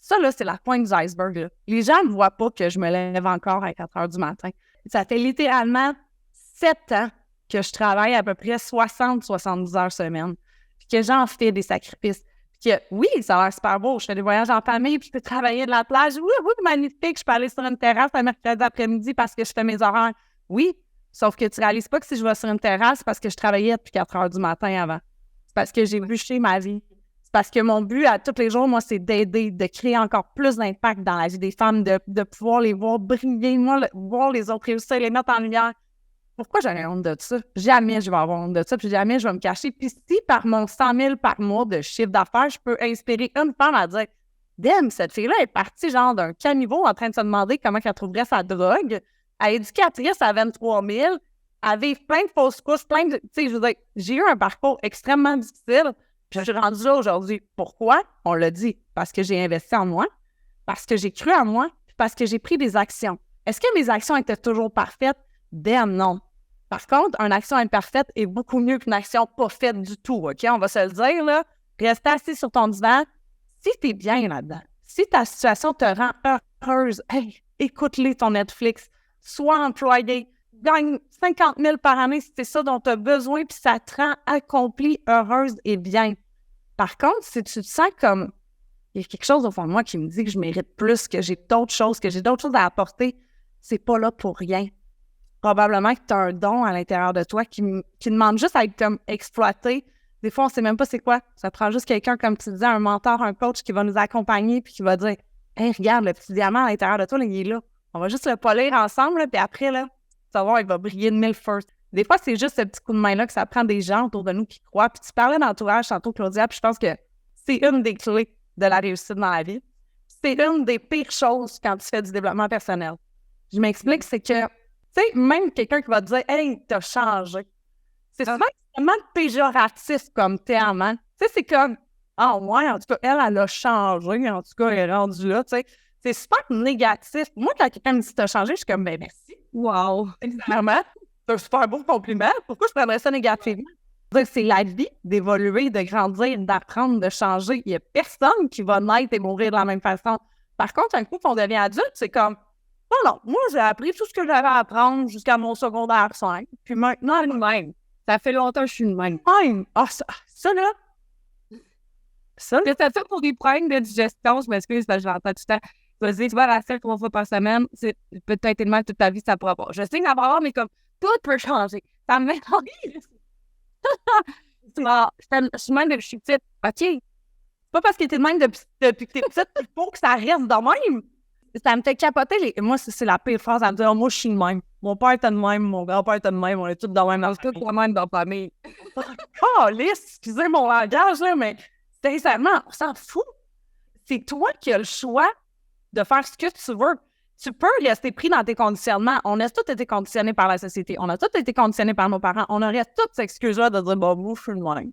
Ça, là, c'est la pointe du iceberg, là. Les gens ne voient pas que je me lève encore à 4 heures du matin. Ça fait littéralement 7 ans que je travaille à peu près 60-70 heures semaine, puis que j'en fais des sacrifices. Puis que, oui, ça a l'air super beau. Je fais des voyages en famille, puis je peux travailler de la plage. Oui, oui, magnifique. Je peux aller sur une terrasse un mercredi après-midi parce que je fais mes horaires. Oui, sauf que tu réalises pas que si je vais sur une terrasse, c'est parce que je travaillais depuis 4 heures du matin avant. C'est parce que j'ai bûché ma vie. C'est parce que mon but à tous les jours, moi, c'est d'aider, de créer encore plus d'impact dans la vie des femmes, de pouvoir les voir briller, moi, voir les autres réussir, les mettre en lumière. Pourquoi j'aurais honte de ça? Jamais je vais avoir honte de ça, puis jamais je vais me cacher. Puis si par mon 100 000 par mois de chiffre d'affaires, je peux inspirer une femme à dire « Damn, cette fille-là est partie genre d'un caniveau en train de se demander comment elle trouverait sa drogue. Elle est éducatrice à 23 000. Elle vive plein de fausses couches, plein de... » Tu sais, je veux dire, j'ai eu un parcours extrêmement difficile, puis je suis rendue là aujourd'hui. Pourquoi? On l'a dit. Parce que j'ai investi en moi, parce que j'ai cru en moi, puis parce que j'ai pris des actions. Est-ce que mes actions étaient toujours parfaites? Damn, non. Par contre, une action imparfaite est beaucoup mieux qu'une action pas faite du tout, OK? On va se le dire, là. Rester assis sur ton divan, si t'es bien là-dedans, si ta situation te rend heureuse, hey, écoute-les ton Netflix, sois employé, gagne 50 000 par année si c'est ça dont tu as besoin, puis ça te rend accomplie, heureuse et bien. Par contre, si tu te sens comme, il y a quelque chose au fond de moi qui me dit que je mérite plus, que j'ai d'autres choses à apporter, c'est pas là pour rien. Probablement que tu as un don à l'intérieur de toi qui demande juste à être comme exploité. Des fois, on ne sait même pas c'est quoi. Ça prend juste quelqu'un, comme tu disais, un mentor, un coach qui va nous accompagner puis qui va dire « Hey, regarde, le petit diamant à l'intérieur de toi, là, il est là. On va juste le polir ensemble, là, puis après, là, tu vas voir, il va briller de 1000 feux. » Des fois, c'est juste ce petit coup de main-là que ça prend des gens autour de nous qui croient. Puis tu parlais d'entourage tantôt, Claudia, puis je pense que c'est une des clés de la réussite dans la vie. C'est une des pires choses quand tu fais du développement personnel. Je m'explique, c'est que tu sais, même quelqu'un qui va te dire « Hey, t'as changé ». C'est souvent extrêmement péjoratif comme terme, hein? Tu sais, c'est comme « Ah ouais, en tout cas, elle a changé, en tout cas, elle est rendue là », tu sais. C'est super négatif. Moi, quand quelqu'un me dit « T'as changé », je suis comme « Ben merci. » Wow! Exactement. C'est un super beau compliment. Pourquoi je prendrais ça négativement? C'est la vie d'évoluer, de grandir, d'apprendre, de changer. Il n'y a personne qui va naître et mourir de la même façon. Par contre, un coup qu'on devient adulte, c'est comme non, moi, j'ai appris tout ce que j'avais à apprendre jusqu'à mon secondaire 5. Puis maintenant, elle est même. Ça fait longtemps que je suis de même. Ah, ça là. Ça, que ça fait pour des problèmes de digestion, je m'excuse, parce que je l'entends tout le temps. Vas-y, tu vas à la selle 3 fois par semaine, c'est peut-être tellement toute ta vie, ça pourra pas. Je sais que ça va avoir, mais comme tout peut changer. Ça me met envie. Je suis même depuis que je suis petite. OK. C'est pas parce que t'es de même depuis que t'es petite qu'il faut que ça reste de même. Ça me fait capoter. Moi, c'est la pire phrase à me dire. Oh, moi, je suis de même. Mon père était de même, mon grand-père était de même, on est tous de même. Dans le cas, toi-même dans la famille. Oh, excusez mon langage, là, mais sincèrement, on s'en fout. C'est toi qui as le choix de faire ce que tu veux. Tu peux rester pris dans tes conditionnements. On a tous été conditionnés par la société. On a tous été conditionnés par nos parents. On aurait toutes ces excuses-là de dire, bon, moi, je suis de même.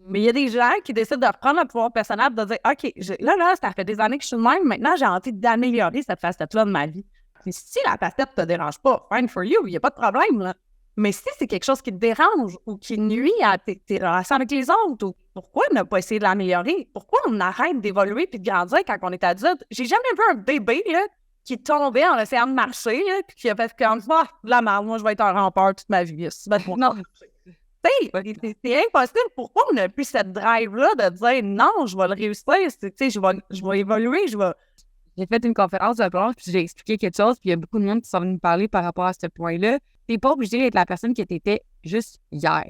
Mais il y a des gens qui décident de reprendre le pouvoir personnel, de dire, OK, là, ça fait des années que je suis de même. Maintenant, j'ai envie d'améliorer cette facette-là de ma vie. Et si la facette ne te dérange pas, fine for you, il n'y a pas de problème, là. Mais si c'est quelque chose qui te dérange ou qui nuit à tes relations avec les autres, pourquoi ne pas essayer de l'améliorer? Pourquoi on arrête d'évoluer puis de grandir quand on est adulte? J'ai jamais vu un bébé là, qui tombait en essayant de marcher là, puis qui a fait comme « Ah, de la merde, moi je vais être un rampeur toute ma vie. » Non. C'est impossible. Pourquoi on n'a plus cette drive-là de dire « Non, je vais le réussir, je vais évoluer, J'ai fait une conférence de blanche, puis j'ai expliqué quelque chose, puis il y a beaucoup de monde qui sont venus me parler par rapport à ce point-là. T'es pas obligé d'être la personne qui t'étais juste hier.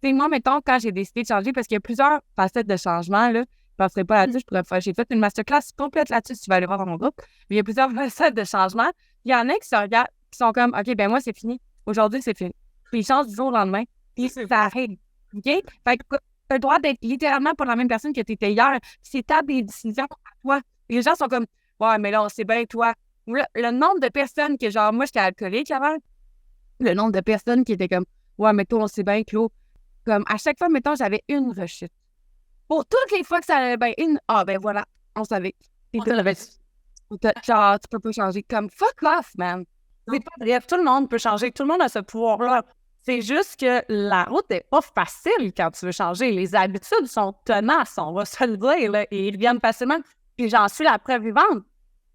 T'sais, moi, mettons, quand j'ai décidé de changer, parce qu'il y a plusieurs facettes de changement, là, je ne passerai pas là-dessus, j'ai fait une masterclass complète là-dessus, si tu vas aller voir dans mon groupe, mais il y a plusieurs facettes de changement. Il y en a qui se regardent, qui sont comme, OK, ben moi, c'est fini. Aujourd'hui, c'est fini. Puis ils changent du jour au lendemain, puis ça arrive. OK? Fait que tu as le droit d'être littéralement pas la même personne que tu étais hier. C'est ta décision à toi. Les gens sont comme, ouais, mais là, on sait bien, toi, le nombre de personnes que, genre, moi, j'étais alcoolique avant, le nombre de personnes qui étaient comme, ouais, mais toi, on sait bien, Claude. Comme, à chaque fois, mettons, j'avais une rechute. Pour toutes les fois que ça allait bien, ben voilà, on savait. Puis genre, tu peux pas changer. Comme, fuck off, man. C'est pas bref, tout le monde peut changer, tout le monde a ce pouvoir-là. C'est juste que la route n'est pas facile quand tu veux changer. Les habitudes sont tenaces, on va se le dire, là, et ils viennent facilement. Puis j'en suis la preuve vivante.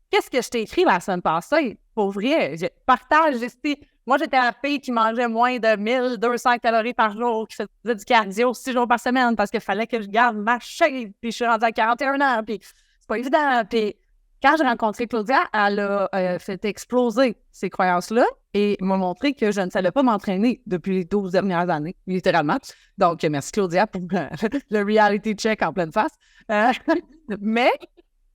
Qu'est-ce que je t'ai écrit la semaine passée? Pour vrai, je partage ici. Moi, j'étais la fille qui mangeait moins de 1200 calories par jour, qui faisait du cardio 6 jours par semaine parce qu'il fallait que je garde ma shape. Puis je suis rendue à 41 ans, puis c'est pas évident. Puis quand j'ai rencontré Claudia, elle a fait exploser ces croyances-là et m'a montré que je ne savais pas m'entraîner depuis les 12 dernières années, littéralement. Donc, merci Claudia pour le reality check en pleine face. Mais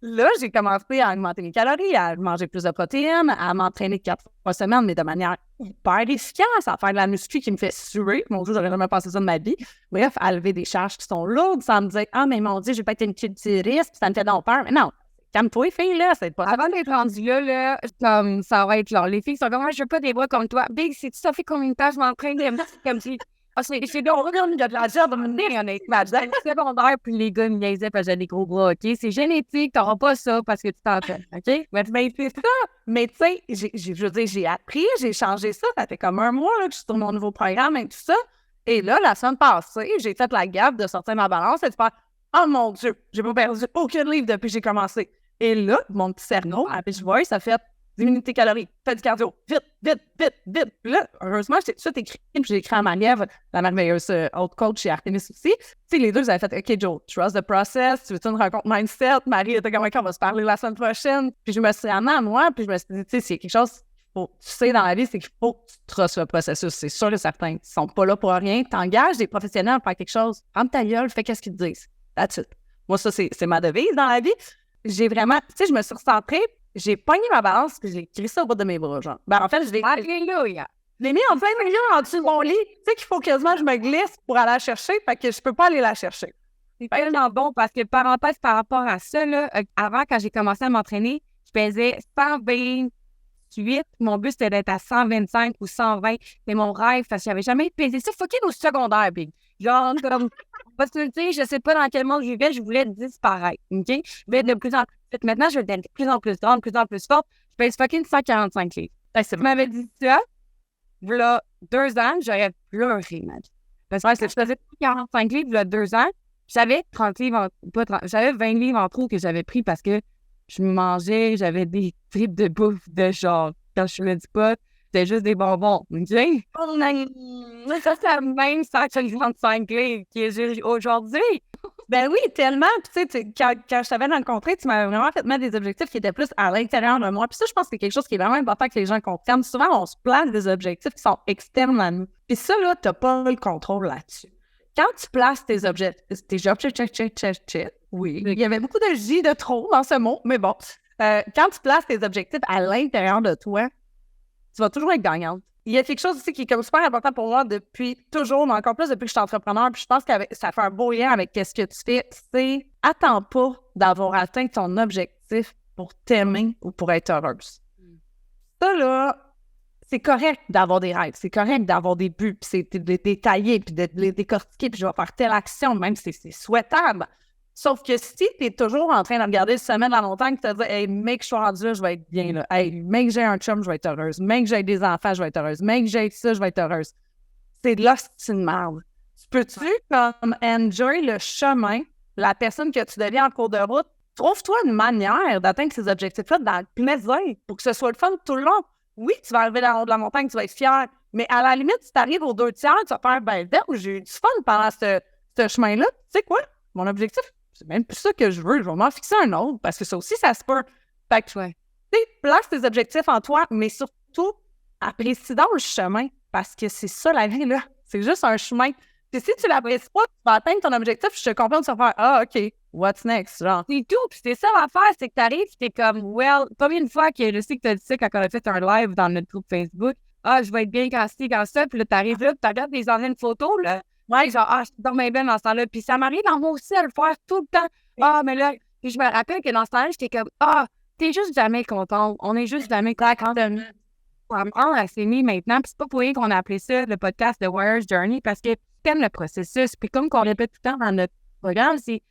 là, j'ai commencé à augmenter mes calories, à manger plus de protéines, à m'entraîner 4 fois par semaine, mais de manière hyper efficace, à faire de la muscu qui me fait suer. Mon Dieu, j'aurais jamais pensé ça de ma vie. Bref, à lever des charges qui sont lourdes sans me dire « Ah, mais mon Dieu, j'ai pas été une culturiste, ça me fait donc peur. » Mais non, calme-toi, fille, là, c'est pas... Avant d'être rendu là, comme ça va être là. Les filles sont comme, je veux pas des bras comme toi. Big, c'est ça fait combien de temps je m'entraîne comme si. C'est donc, il y a de la job, honnêtement. Dans le secondaire, puis les gars me niaisaient parce que j'ai des gros bras, OK? C'est génétique, t'auras pas ça parce que tu t'entraînes, OK? Mais c'est ça. Mais tu sais, je veux dire, j'ai appris, j'ai changé ça. Ça fait comme un mois là, que je suis sur mon nouveau programme et tout ça. Et là, la semaine passée, j'ai fait la gaffe de sortir ma balance et de faire « Oh mon Dieu, j'ai pas perdu aucun livre depuis que j'ai commencé. » Et là, mon petit cerveau, à Beach Voice, ça fait diminue tes calories, fais du cardio, vite, vite, vite, vite. Puis là, heureusement, j'ai tout ça écrit, puis j'ai écrit à Marie-Ève, la merveilleuse autre coach chez Artemis aussi. Tu sais, les deux, ils avaient fait, OK, Joe, trust the process, tu veux-tu une rencontre mindset? Marie était comme, OK, on va se parler la semaine prochaine. Puis je me suis amenée à moi, puis je me suis dit, tu sais, s'il y a quelque chose tu sais dans la vie, c'est qu'il faut que tu trustes le processus. C'est sûr et certain. Ils sont pas là pour rien. T'engages des professionnels pour faire quelque chose. Ferme ta gueule, fais qu'est-ce qu'ils te disent. That's it. Moi, ça, c'est ma devise dans la vie. J'ai vraiment, tu sais, je me suis recentrée, j'ai pogné ma balance, puis j'ai écrit ça au bout de mes bras, genre. Ben, en fait, je l'ai mis en plein milieu en dessous de mon lit. Tu sais qu'il faut quasiment que je me glisse pour aller la chercher, fait que je peux pas aller la chercher. C'est tellement bon parce que, parenthèse par rapport à ça, là, avant, quand j'ai commencé à m'entraîner, je pesais 128. Mon but, c'était d'être à 125 ou 120. C'est mon rêve parce que j'avais jamais pesé ça fucking au secondaire, big. Genre, comme, parce que, tu sais, je sais pas dans quel monde je vivais, je voulais disparaître, OK? Je vais être de plus en plus vite. Maintenant, je vais être de plus en plus grande, de plus en plus forte. Je pèse fucking 145 livres. Tu m'avais dit ça, voilà 2 ans, j'aurais pleuré, man. Parce que je faisais 45 livres, il y a 2 ans. J'avais 30 livres, j'avais 20 livres en trop que j'avais pris parce que je mangeais, j'avais des tripes de bouffe de genre, quand je fumais du pot, c'était juste des bonbons, OK? Ça, c'est la même 145 livres qui est aujourd'hui. Ben oui, tellement. Puis tu sais, quand je t'avais rencontré, tu m'avais vraiment fait mettre des objectifs qui étaient plus à l'intérieur de moi. Puis ça, je pense que c'est quelque chose qui est vraiment important que les gens comprennent. Souvent, on se place des objectifs qui sont externes à nous. Puis ça, là, t'as pas le contrôle là-dessus. Quand tu places tes objectifs, oui, il y avait beaucoup de J de trop dans ce mot, mais bon. Quand tu places tes objectifs à l'intérieur de toi, tu vas toujours être gagnante. Il y a quelque chose aussi qui est comme super important pour moi depuis toujours, mais encore plus depuis que je suis entrepreneur. Puis je pense que ça fait un beau lien avec ce que tu fais. C'est attends pas d'avoir atteint ton objectif pour t'aimer ou pour être heureuse. Ça, là, c'est correct d'avoir des rêves, c'est correct d'avoir des buts, puis c'est de les détailler, puis de les décortiquer, puis je vais faire telle action, même si c'est souhaitable. Sauf que si tu es toujours en train de regarder le sommet de la montagne, tu te dis, hey, mec, je suis rendu là, je vais être bien là. Hey, mec, j'ai un chum, je vais être heureuse. Mec, j'ai des enfants, je vais être heureuse. Mec, j'ai ça, je vais être heureuse. C'est de l'hostie de merde. Tu peux-tu, comme, enjoy le chemin, la personne que tu deviens en cours de route, trouve-toi une manière d'atteindre ces objectifs-là dans le plaisir pour que ce soit le fun tout le long. Oui, tu vas arriver dans le haut de la montagne, tu vas être fier, mais à la limite, si tu arrives aux 2 tiers, tu vas faire, ben, j'ai eu du fun pendant ce chemin-là. Tu sais quoi? Mon objectif, c'est même plus ça que je veux. Je vais m'en fixer un autre parce que ça aussi, ça se peut. Fait que, tu sais, place tes objectifs en toi, mais surtout, apprécie donc le chemin parce que c'est ça la vie, là. C'est juste un chemin. Puis si tu l'apprécies pas, tu vas atteindre ton objectif, je te comprends, tu vas faire, ah, OK, what's next? Genre. C'est tout. Puis c'est ça l'affaire, c'est que t'arrives, t'es comme, well, combien de fois que je sais que t'as dit ça quand on a fait un live dans notre groupe Facebook, je vais être bien quand ça, puis là, t'arrives là, puis tu regardes des anciennes photos, là. Ouais, genre, je suis dans bien dans ce temps-là. Puis ça m'arrive dans moi aussi à le faire tout le temps. Mais là, puis je me rappelle que dans ce temps-là, j'étais comme, t'es juste jamais contente. On est juste jamais contente. Elle s'est mise maintenant, puis c'est pas pour rien qu'on a appelé ça le podcast de Warrior's Journey, parce que t'aimes le processus. Puis comme qu'on répète tout le temps dans notre programme, c'est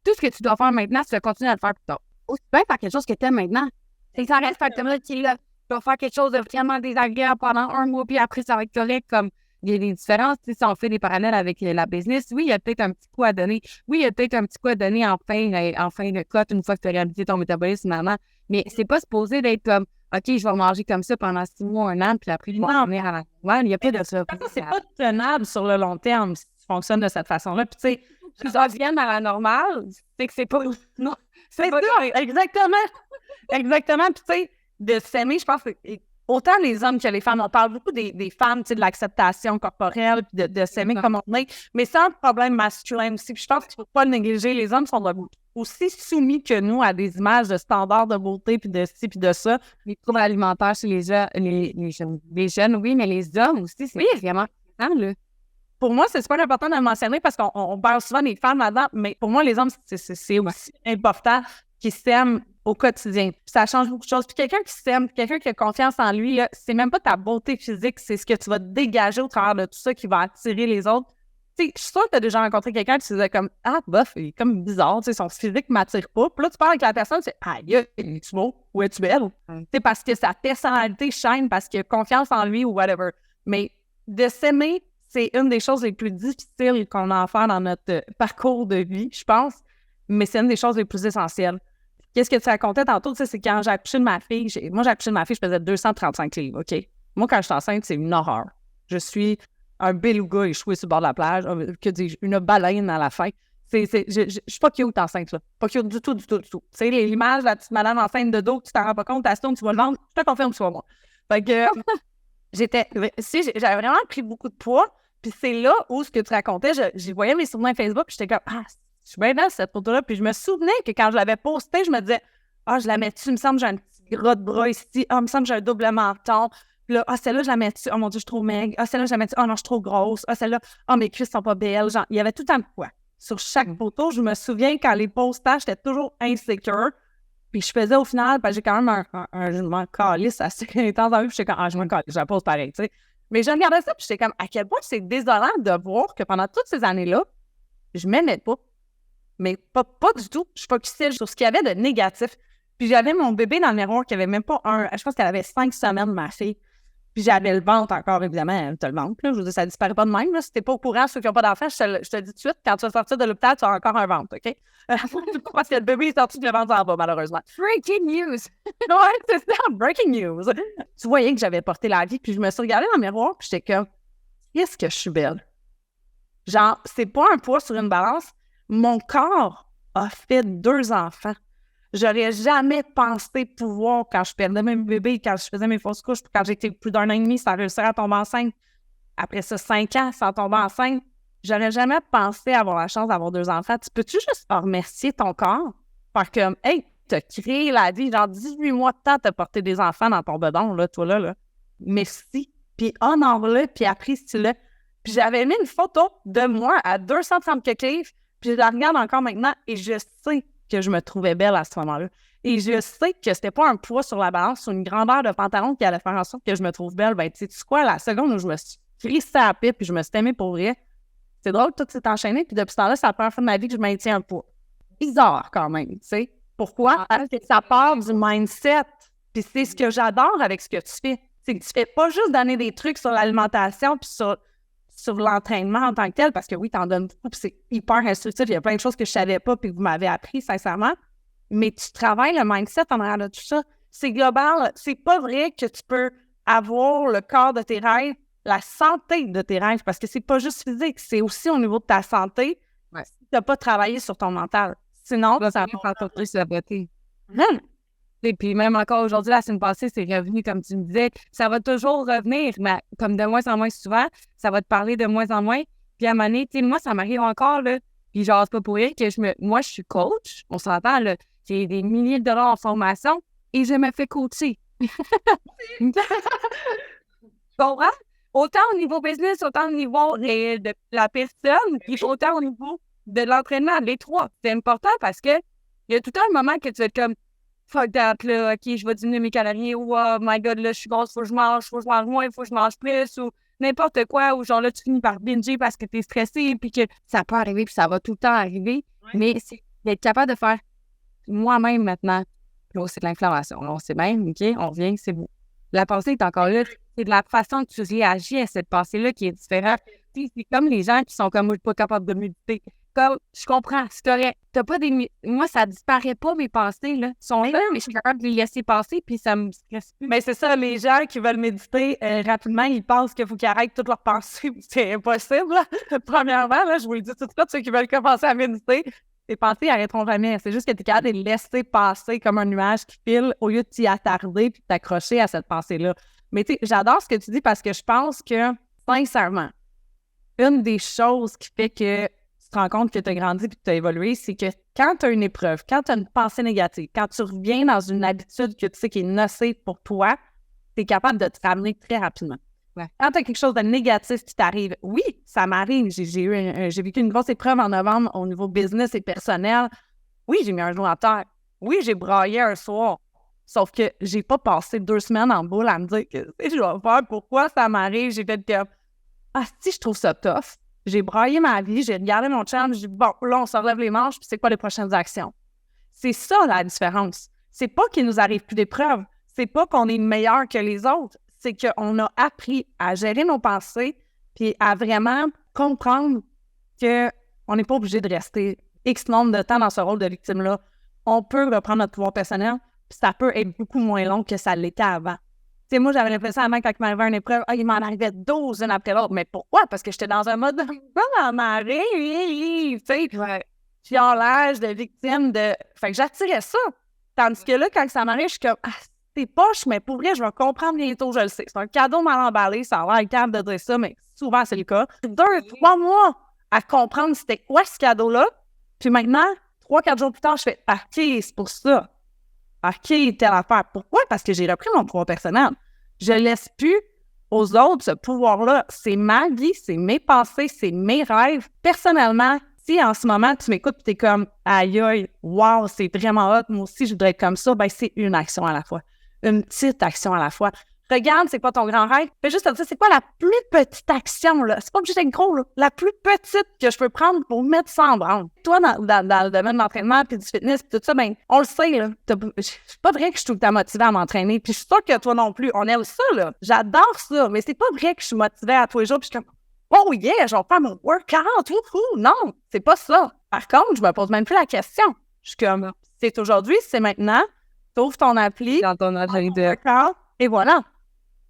tout ce que tu dois faire maintenant, tu vas continuer à le faire plus tard. Aussi bien faire quelque chose que t'aimes maintenant. C'est que ça reste facteur qui est là. Tu vas faire quelque chose de vraiment désagréable pendant un mois, puis après, ça va être correct. Comme il y a des différences, si on fait des parallèles avec la business, oui, il y a peut-être un petit coup à donner. Oui, il y a peut-être un petit coup à donner en fin de cote, une fois que tu as réalisé ton métabolisme maintenant. Mais c'est pas supposé d'être comme, OK, je vais manger comme ça pendant 6 mois, un an, puis après, je vais revenir à la normale. Il n'y a pas de ça. C'est pas tenable sur le long terme si tu fonctionnes de cette façon-là. Puis, tu sais, tu reviennes à la normale, c'est que c'est pas. Non, c'est pas ça. Exactement. Exactement. Puis, tu sais, de s'aimer, je pense que autant les hommes que les femmes, on parle beaucoup des femmes, tu sais, de l'acceptation corporelle, puis de s'aimer comme on est, mais c'est un problème masculin aussi. Puis je pense qu'il ne faut pas le négliger. Les hommes sont aussi soumis que nous à des images de standards de beauté, puis de ci, puis de ça. Les troubles alimentaires chez les jeunes, oui, mais les hommes aussi, c'est vraiment important, là. Pour moi, c'est super important de le mentionner parce qu'on parle souvent des femmes là-dedans, mais pour moi, les hommes, c'est aussi important qu'ils s'aiment au quotidien. Puis ça change beaucoup de choses. Puis quelqu'un qui s'aime, quelqu'un qui a confiance en lui, là, c'est même pas ta beauté physique, c'est ce que tu vas dégager au travers de tout ça qui va attirer les autres. Tu sais, je suis sûre que tu as déjà rencontré quelqu'un qui se disait comme « Ah, bof, il est comme bizarre, tu sais, son physique ne m'attire pas. » Puis là, tu parles avec la personne, c'est « Aïe, es-tu beau ou es-tu belle? » Tu sais, parce que sa personnalité shine, parce qu'il a confiance en lui ou whatever. Mais de s'aimer, c'est une des choses les plus difficiles qu'on a à faire dans notre parcours de vie, je pense, mais c'est une des choses les plus essentielles. Qu'est-ce que tu racontais tantôt, tu sais, c'est quand j'ai accouché de ma fille, je pesais 235 livres, OK? Moi, quand je suis enceinte, c'est une horreur. Je suis un beluga échoué sur le bord de la plage, que dis-je, une baleine à la fin. Je suis pas cute enceinte, là. Pas cute du tout. Tu sais, l'image de la petite madame enceinte de dos, tu t'en rends pas compte, tu vas le vendre, je te confirme, soit moi. Fait que j'avais vraiment pris beaucoup de poids, puis c'est là où ce que tu racontais, j'ai voyé mes souvenirs Facebook, puis j'étais comme, je suis bien dans cette photo-là, puis je me souvenais que quand je l'avais postée, je me disais, je la mets-tu, il me semble que j'ai un petit gras de bras ici, il me semble que j'ai un double menton, puis là, celle-là, je la mets-tu, oh mon Dieu, je suis trop maigre, celle-là, je la mets-tu, oh non, je suis trop grosse, celle-là, mes cuisses sont pas belles, genre, il y avait tout un poids. Sur chaque photo, je me souviens quand les postages, j'étais toujours insécure, puis je faisais au final, parce que j'ai quand même un jugement calice assez intense dans vie, puis j'étais comme, je m'en calisse, je la pose pareil, tu sais. Mais je regardais ça, puis j'étais comme, à quel point c'est désolant de voir que pendant toutes ces années-là, je m'aimais pas. Mais pas du tout. Je focusais sur ce qu'il y avait de négatif. Puis j'avais mon bébé dans le miroir qui avait même pas je pense qu'elle avait 5 semaines, ma fille. Puis j'avais le ventre encore, évidemment, tu as le ventre, là. Je veux dire, ça disparaît pas de même, là. Si t'es pas au courant, ceux qui n'ont pas d'enfants, je te dis tout de suite, quand tu vas sortir de l'hôpital, tu as encore un ventre, OK? Parce que le bébé est sorti de le ventre en bas, malheureusement. Breaking news! Ouais, c'est ça, breaking news! Tu voyais que j'avais porté la vie, puis je me suis regardée dans le miroir, puis j'étais comme, qu'est-ce que je suis belle? Genre, c'est pas un poids sur une balance. Mon corps a fait 2 enfants. J'aurais jamais pensé pouvoir, quand je perdais mes bébés, quand je faisais mes fausses couches, quand j'étais plus d'1 an et demi, sans réussir à tomber enceinte. Après ça, 5 ans sans tomber enceinte. J'aurais jamais pensé avoir la chance d'avoir 2 enfants. Tu peux-tu juste remercier ton corps? Faire comme, hey, t'as créé la vie, genre 18 mois de temps, t'as porté des enfants dans ton bedon, là, toi là. Merci. Puis honore-le, puis apprécie-le. Puis j'avais mis une photo de moi à 230 quelques livres, puis je la regarde encore maintenant, et je sais que je me trouvais belle à ce moment-là. Et je sais que c'était pas un poids sur la balance, ou une grandeur de pantalon qui allait faire en sorte que je me trouve belle. Ben, tu sais quoi, la seconde où je me suis crissée à la pipe, puis je me suis aimée pour vrai, c'est drôle, tout s'est enchaîné, puis depuis ce temps-là, c'est la première fois de ma vie que je maintiens un poids. Bizarre quand même, tu sais. Pourquoi? Parce que ça part du mindset. Puis c'est ce que j'adore avec ce que tu fais. C'est que tu fais pas juste donner des trucs sur l'alimentation puis sur l'entraînement en tant que tel, parce que oui, t'en donnes beaucoup, puis c'est hyper instructif. Il y a plein de choses que je savais pas puis que vous m'avez appris, sincèrement. Mais tu travailles le mindset en arrière de tout ça. C'est global. C'est pas vrai que tu peux avoir le corps de tes rêves, la santé de tes rêves, parce que c'est pas juste physique, c'est aussi au niveau de ta santé. Ouais. Si t'as pas travaillé sur ton mental. Sinon, ça va faire sur la beauté. Et puis même encore aujourd'hui, la semaine passée, c'est revenu, comme tu me disais, ça va toujours revenir, mais comme de moins en moins souvent, ça va te parler de moins en moins. Puis à un moment donné, tu sais, moi, ça m'arrive encore, là, puis genre, c'est pas pour rien que moi, je suis coach, on s'entend, là, j'ai des milliers de dollars en formation et je me fais coacher. Tu comprends? Autant au niveau business, autant au niveau de la personne, puis autant au niveau de l'entraînement, les trois. C'est important parce que il y a tout un moment que tu vas être comme, fuck that, là, OK, je vais diminuer mes calories, ou oh my God, là, je suis grosse, faut que je mange moins, faut que je mange plus, ou n'importe quoi, ou genre là, tu finis par binger parce que t'es stressé, puis que ça peut arriver, puis ça va tout le temps arriver, mais c'est d'être capable de faire moi-même maintenant. Là, c'est de l'inflammation. Là, on sait même, OK, on revient, c'est beau. La pensée est encore là. C'est de la façon que tu réagis à cette pensée-là qui est différente. Tu sais, c'est comme les gens qui sont comme, moi, je suis pas capable de méditer. Comme, je comprends, c'est correct. T'as pas des... Moi, ça disparaît pas, mes pensées, là. Ils sont là, mais je suis capable de les laisser passer, puis ça me stresse plus. Mais c'est ça, les gens qui veulent méditer rapidement, ils pensent qu'il faut qu'ils arrêtent toutes leurs pensées. C'est impossible, là. Premièrement, là, je vous le dis tout de suite, ceux qui veulent commencer à méditer, tes pensées n'arrêteront jamais. C'est juste que tu es capable de les laisser passer comme un nuage qui file au lieu de t'y attarder puis de t'accrocher à cette pensée-là. Mais tu sais, j'adore ce que tu dis parce que je pense que, sincèrement, une des choses qui fait que tu te rends compte que tu as grandi et que tu as évolué, c'est que quand tu as une épreuve, quand tu as une pensée négative, quand tu reviens dans une habitude que tu sais qui est nocive pour toi, tu es capable de te ramener très rapidement. Ouais. Quand tu as quelque chose de négatif qui t'arrive, oui, ça m'arrive. J'ai vécu une grosse épreuve en novembre au niveau business et personnel. Oui, j'ai mis un genou à terre. Oui, j'ai braillé un soir. Sauf que j'ai pas passé 2 semaines en boule à me dire que je vais faire, pourquoi ça m'arrive. J'ai fait comme, si je trouve ça tough. J'ai braillé ma vie, j'ai regardé mon challenge, j'ai dit, bon, là, on se relève les manches, puis c'est quoi les prochaines actions? C'est ça la différence. C'est pas qu'il nous arrive plus d'épreuves. C'est pas qu'on est meilleur que les autres. C'est qu'on a appris à gérer nos pensées puis à vraiment comprendre qu'on n'est pas obligé de rester X nombre de temps dans ce rôle de victime-là. On peut reprendre notre pouvoir personnel, puis ça peut être beaucoup moins long que ça l'était avant. Tu sais, moi, j'avais l'impression avant, quand il m'arrivait une épreuve, il m'en arrivait 12 une après l'autre. Mais pourquoi? Parce que j'étais dans un mode « marée, tu sais, fiolage de victime de... » Fait que j'attirais ça. Tandis que là, quand ça m'arrive, je suis comme c'est poche, mais pour vrai, je vais comprendre bientôt, je le sais. C'est un cadeau mal emballé, ça a l'air calme de dire ça, mais souvent, c'est le cas. 2, 3 mois à comprendre c'était quoi ce cadeau-là. Puis maintenant, 3-4 jours plus tard, je fais « OK, c'est pour ça. OK, telle affaire. » Pourquoi? Parce que j'ai repris mon pouvoir personnel. Je laisse plus aux autres ce pouvoir-là. C'est ma vie, c'est mes pensées, c'est mes rêves. Personnellement, si en ce moment, tu m'écoutes et t'es comme « Aïe, aïe, wow, c'est vraiment hot, moi aussi, je voudrais être comme ça. » Ben, c'est une action à la fois. Une petite action à la fois. Regarde, c'est quoi ton grand rêve? Fais juste te dire, c'est quoi la plus petite action, là? C'est pas obligé d'être gros, là. La plus petite que je peux prendre pour mettre ça en branle. Toi, dans le domaine de l'entraînement, puis du fitness, puis tout ça, ben, on le sait, là. C'est pas vrai que je suis tout le temps motivée à m'entraîner. Puis je suis sûre que toi non plus. On aime ça, là. J'adore ça. Mais c'est pas vrai que je suis motivée à tous les jours, puis je suis comme, oh yeah, je vais faire mon workout. Wouhou! Non, c'est pas ça. Par contre, je me pose même plus la question. Je suis comme, c'est aujourd'hui, c'est maintenant. T'ouvres ton appli, Dans ton agenda. et voilà.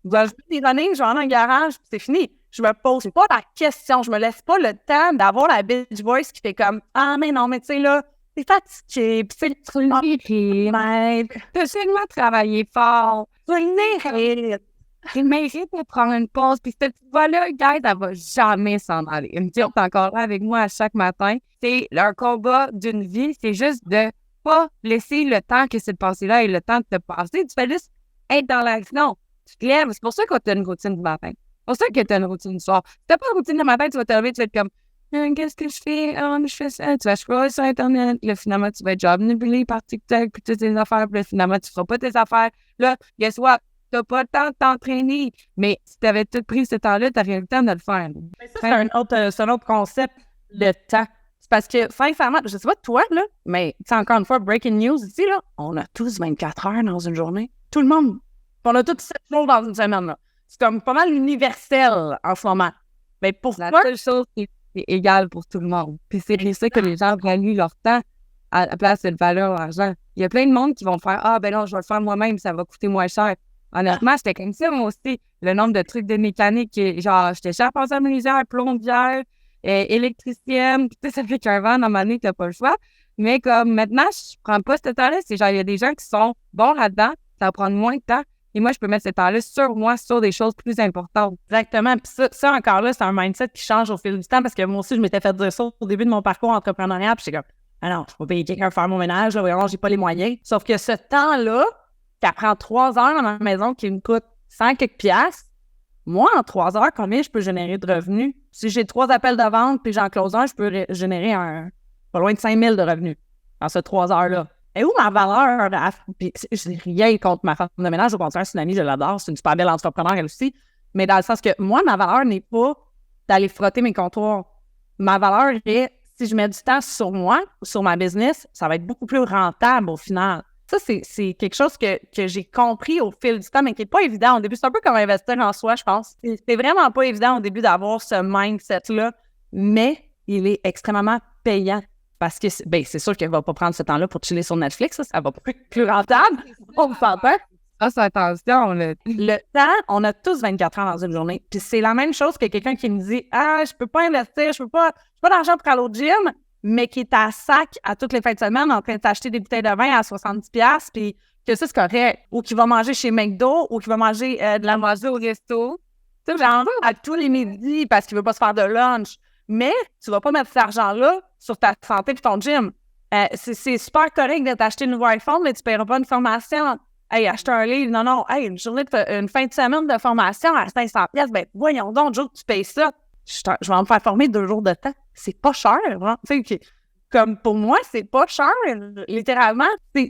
Je fais des running, je vais dans un garage, puis c'est fini. Je me pose pas la question, je me laisse pas le temps d'avoir la bitch voice qui fait comme « Ah, mais non, mais tu sais, là, t'es fatigué, puis c'est le truc, T'as seulement travaillé fort. tu le mérites. Tu mérites de prendre une pause. Puis cette petite voix-là, guys, elle va jamais s'en aller. Elle me dit, t'es encore là avec moi à chaque matin. C'est un combat d'une vie. C'est juste de pas laisser le temps que cette pensée-là ait le temps de te passer. Tu fais juste être dans l'action. Tu te lèves. C'est pour ça que tu as une routine du matin. C'est pour ça que tu as une routine du soir. Si tu n'as pas de routine du matin, tu vas te lever, tu vas être comme qu'est-ce que je fais? Je fais ça. Tu vas scroller sur Internet. Là, finalement, tu vas être déjà obnubilé par TikTok puis toutes tes affaires. Puis là, finalement, tu ne feras pas tes affaires. Là, guess what? Tu n'as pas le temps de t'entraîner. Mais si tu avais tout pris ce temps-là, tu aurais eu le temps de le faire. Mais ça, c'est un autre concept, le temps. C'est parce que, sincèrement, je sais pas toi, là, mais encore une fois, breaking news ici, là, on a tous 24 heures dans une journée. Tout le monde. On a tous 7 jours dans une semaine, là. C'est comme pas mal universel en ce moment. Mais pour La toi, seule chose qui est égale pour tout le monde. Puis c'est ça que les gens valuent leur temps à la place de le valeur l'argent. Il y a plein de monde qui vont faire « Ah, ben non, je vais le faire moi-même, ça va coûter moins cher. » Honnêtement, c'était comme ça, moi aussi. Le nombre de trucs de mécanique, genre, j'étais charpentière menuisière, plombière, électricienne, puis ça fait qu'un vent, dans ma année, t'as pas le choix. Mais comme maintenant, je prends pas ce temps-là. C'est genre, il y a des gens qui sont bons là-dedans, ça va prendre moins de temps. Et moi, je peux mettre ce temps-là sur moi, sur des choses plus importantes. exactement. Puis ça, encore là, c'est un mindset qui change au fil du temps parce que moi aussi, je m'étais fait dire ça au début de mon parcours entrepreneurial. Puis j'étais comme, ah non, je vais payer quelqu'un faire mon ménage, là, voyons, j'ai pas les moyens. Sauf que ce temps-là, ça prend 3 heures dans ma maison qui me coûte 100 quelques piastres. Moi, en 3 heures, combien je peux générer de revenus? Si j'ai 3 appels de vente puis j'en close un, je peux générer pas loin de 5 000 de revenus dans ces 3 heures-là. Et où ma valeur? Puis, je n'ai rien contre ma femme de ménage, au contraire, c'est une amie, je l'adore, c'est une super belle entrepreneur, elle aussi. Mais dans le sens que moi, ma valeur n'est pas d'aller frotter mes comptoirs. Ma valeur est, si je mets du temps sur moi, sur ma business, ça va être beaucoup plus rentable au final. Ça, c'est quelque chose que j'ai compris au fil du temps, mais qui n'est pas évident au début. C'est un peu comme investir en soi, je pense. C'est vraiment pas évident au début d'avoir ce mindset-là, mais il est extrêmement payant. Parce que, c'est sûr qu'elle ne va pas prendre ce temps-là pour chiller sur Netflix, ça va pas être plus rentable. On s'entend. Attention, là. Le temps, on a tous 24 heures dans une journée. Puis c'est la même chose que quelqu'un qui me dit « Ah, je peux pas investir, je n'ai pas d'argent pour aller au gym », mais qui est à sac à toutes les fins de semaine en train de t'acheter des bouteilles de vin à 70$, puis que ça, c'est correct. Ou qui va manger chez McDo, ou qui va manger de la manger au resto. Tu sais, genre, à tous les midis parce qu'il veut pas se faire de lunch. Mais tu vas pas mettre cet argent-là sur ta santé et ton gym. C'est super correct de t'acheter un nouveau iPhone, mais tu ne paieras pas une formation. Hey, acheter un livre, non, hey, une fin de semaine de formation à 500$, ben voyons donc, Joe, tu payes ça. Je vais me faire former 2 jours de temps. C'est pas cher, hein? Comme pour moi, c'est pas cher, littéralement. Tout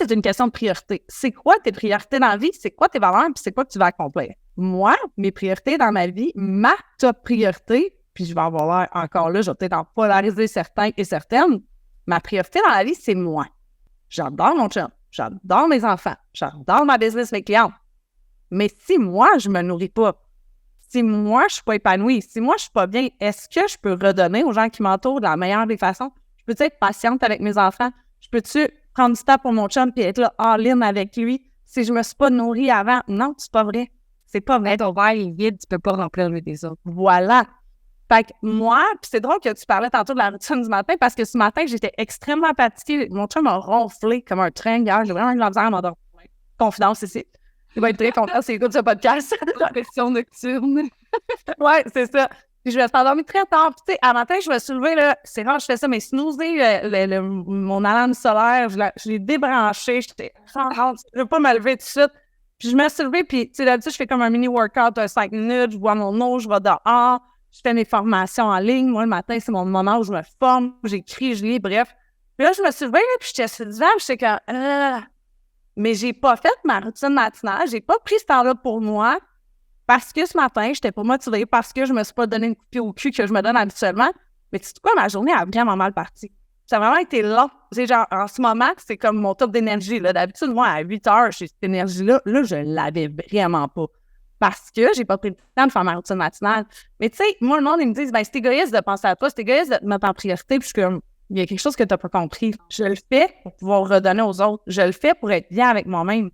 est une question de priorité. C'est quoi tes priorités dans la vie? C'est quoi tes valeurs? Puis c'est quoi que tu vas accomplir? Moi, mes priorités dans ma vie, ma top priorité, puis je vais avoir l'air encore là, je vais peut-être en polariser certains et certaines, ma priorité dans la vie, c'est moi. J'adore mon chum, j'adore mes enfants, j'adore ma business, mes clients. Mais si moi, je me nourris pas, si moi, je suis pas épanouie, si moi, je suis pas bien, est-ce que je peux redonner aux gens qui m'entourent de la meilleure des façons? Je peux-tu être patiente avec mes enfants? Je peux-tu prendre du temps pour mon chum et être là all-in avec lui? Si je me suis pas nourrie avant, non, c'est pas vrai. C'est pas vrai. Ton verre est vide, tu peux pas remplir le des autres. Voilà. Fait que moi, puis c'est drôle que tu parlais tantôt de la routine du matin parce que ce matin, j'étais extrêmement fatiguée. Mon chum m'a ronflé comme un train hier. J'ai vraiment eu de la misère à m'endormir. Confidence ici. Il va être très content s'il écoute ce podcast. Pression nocturne. Ouais, c'est ça. Puis je me suis endormie très tard. Puis tu sais, à matin, je me suis levée, là, c'est rare, je fais ça, mais snoozer mon alarme solaire, je l'ai débranché. J'étais je veux pas me lever tout de suite. Puis je me suis levée, puis tu sais, là-dessus, je fais comme un mini workout de 5 minutes, je bois mon eau, je vais dehors. Je fais mes formations en ligne. Moi, le matin, c'est mon moment où je me forme, j'écris, je lis, bref. Puis là, je me suis levée, là, puis j'étais sur le divan, puis j'étais comme... Mais j'ai pas fait ma routine matinale. J'ai pas pris ce temps-là pour moi parce que ce matin, j'étais pas motivée, parce que je me suis pas donné une coup de pied au cul que je me donne habituellement. Mais tu sais quoi, ma journée a vraiment mal parti. Ça a vraiment été long. C'est genre, en ce moment, c'est comme mon top d'énergie. Là. D'habitude, moi, à 8 heures, j'ai cette énergie-là. Là, je l'avais vraiment pas. Parce que j'ai pas pris le temps de faire ma routine matinale. Mais tu sais, moi, le monde, ils me disent, ben, c'est égoïste de penser à toi, c'est égoïste de te mettre en priorité. Puis je suis comme, il y a quelque chose que tu n'as pas compris. Je le fais pour pouvoir redonner aux autres. Je le fais pour être bien avec moi-même.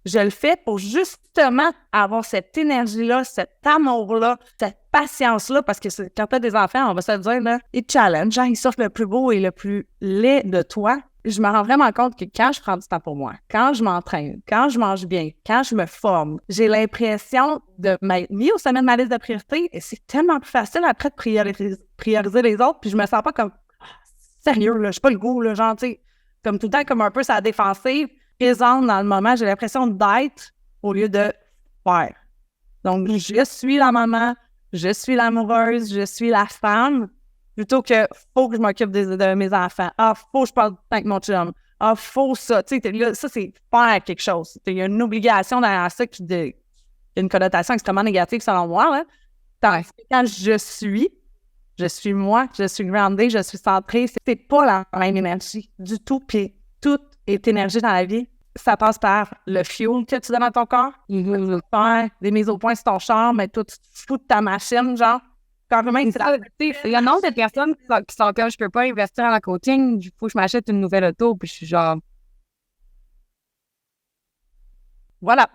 Je le fais pour justement avoir cette énergie-là, cet amour-là, cette patience-là, parce que quand tu as des enfants, on va se le dire, là, ils te challenge, ils sortent le plus beau et le plus laid de toi. Je me rends vraiment compte que quand je prends du temps pour moi, quand je m'entraîne, quand je mange bien, quand je me forme, j'ai l'impression de m'être mis au sommet de ma liste de priorités et c'est tellement plus facile après de prioriser les autres, puis je me sens pas comme sérieux, là, j'ai pas le goût, là, genre, tu sais, comme tout le temps, comme un peu sa défensive, présente dans le moment, j'ai l'impression d'être au lieu de faire. Donc, je suis la maman, je suis l'amoureuse, je suis la femme, plutôt que faut que je m'occupe de mes enfants. Ah, faut que je parle avec mon chum. Ah, faut ça. Tu sais, là, ça, c'est faire quelque chose. Il y a une obligation derrière ça qui a une connotation extrêmement négative selon moi. Là. Quand je suis moi, je suis groundée, je suis centrée. C'est pas la même énergie du tout. Puis toute est énergie dans la vie. Ça passe par le fuel que tu donnes à ton corps. Faire des mises au point sur ton char, mais toi, tu te fous de ta machine, genre. Carrément, il y a un nombre de personnes qui sont comme, je peux pas investir en coaching, il faut que je m'achète une nouvelle auto, puis je suis genre... Voilà.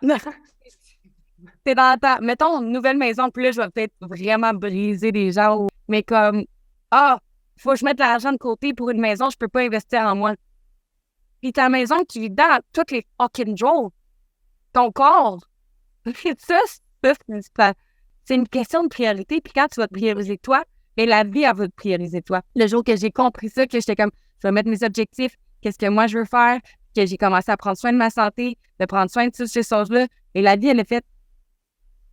C'est dans mettons, une nouvelle maison, puis là, je vais peut-être vraiment briser les gens, mais comme, faut que je mette de l'argent de côté pour une maison, je peux pas investir en moi. Puis ta maison, tu vis dans toutes les fucking jours. Ton corps. Ça, c'est une question de priorité. Puis quand tu vas te prioriser toi, mais la vie, elle va te prioriser toi. Le jour que j'ai compris ça, que j'étais comme, je vais mettre mes objectifs, qu'est-ce que moi je veux faire, que j'ai commencé à prendre soin de ma santé, de prendre soin de toutes ces choses-là. Et la vie, elle a fait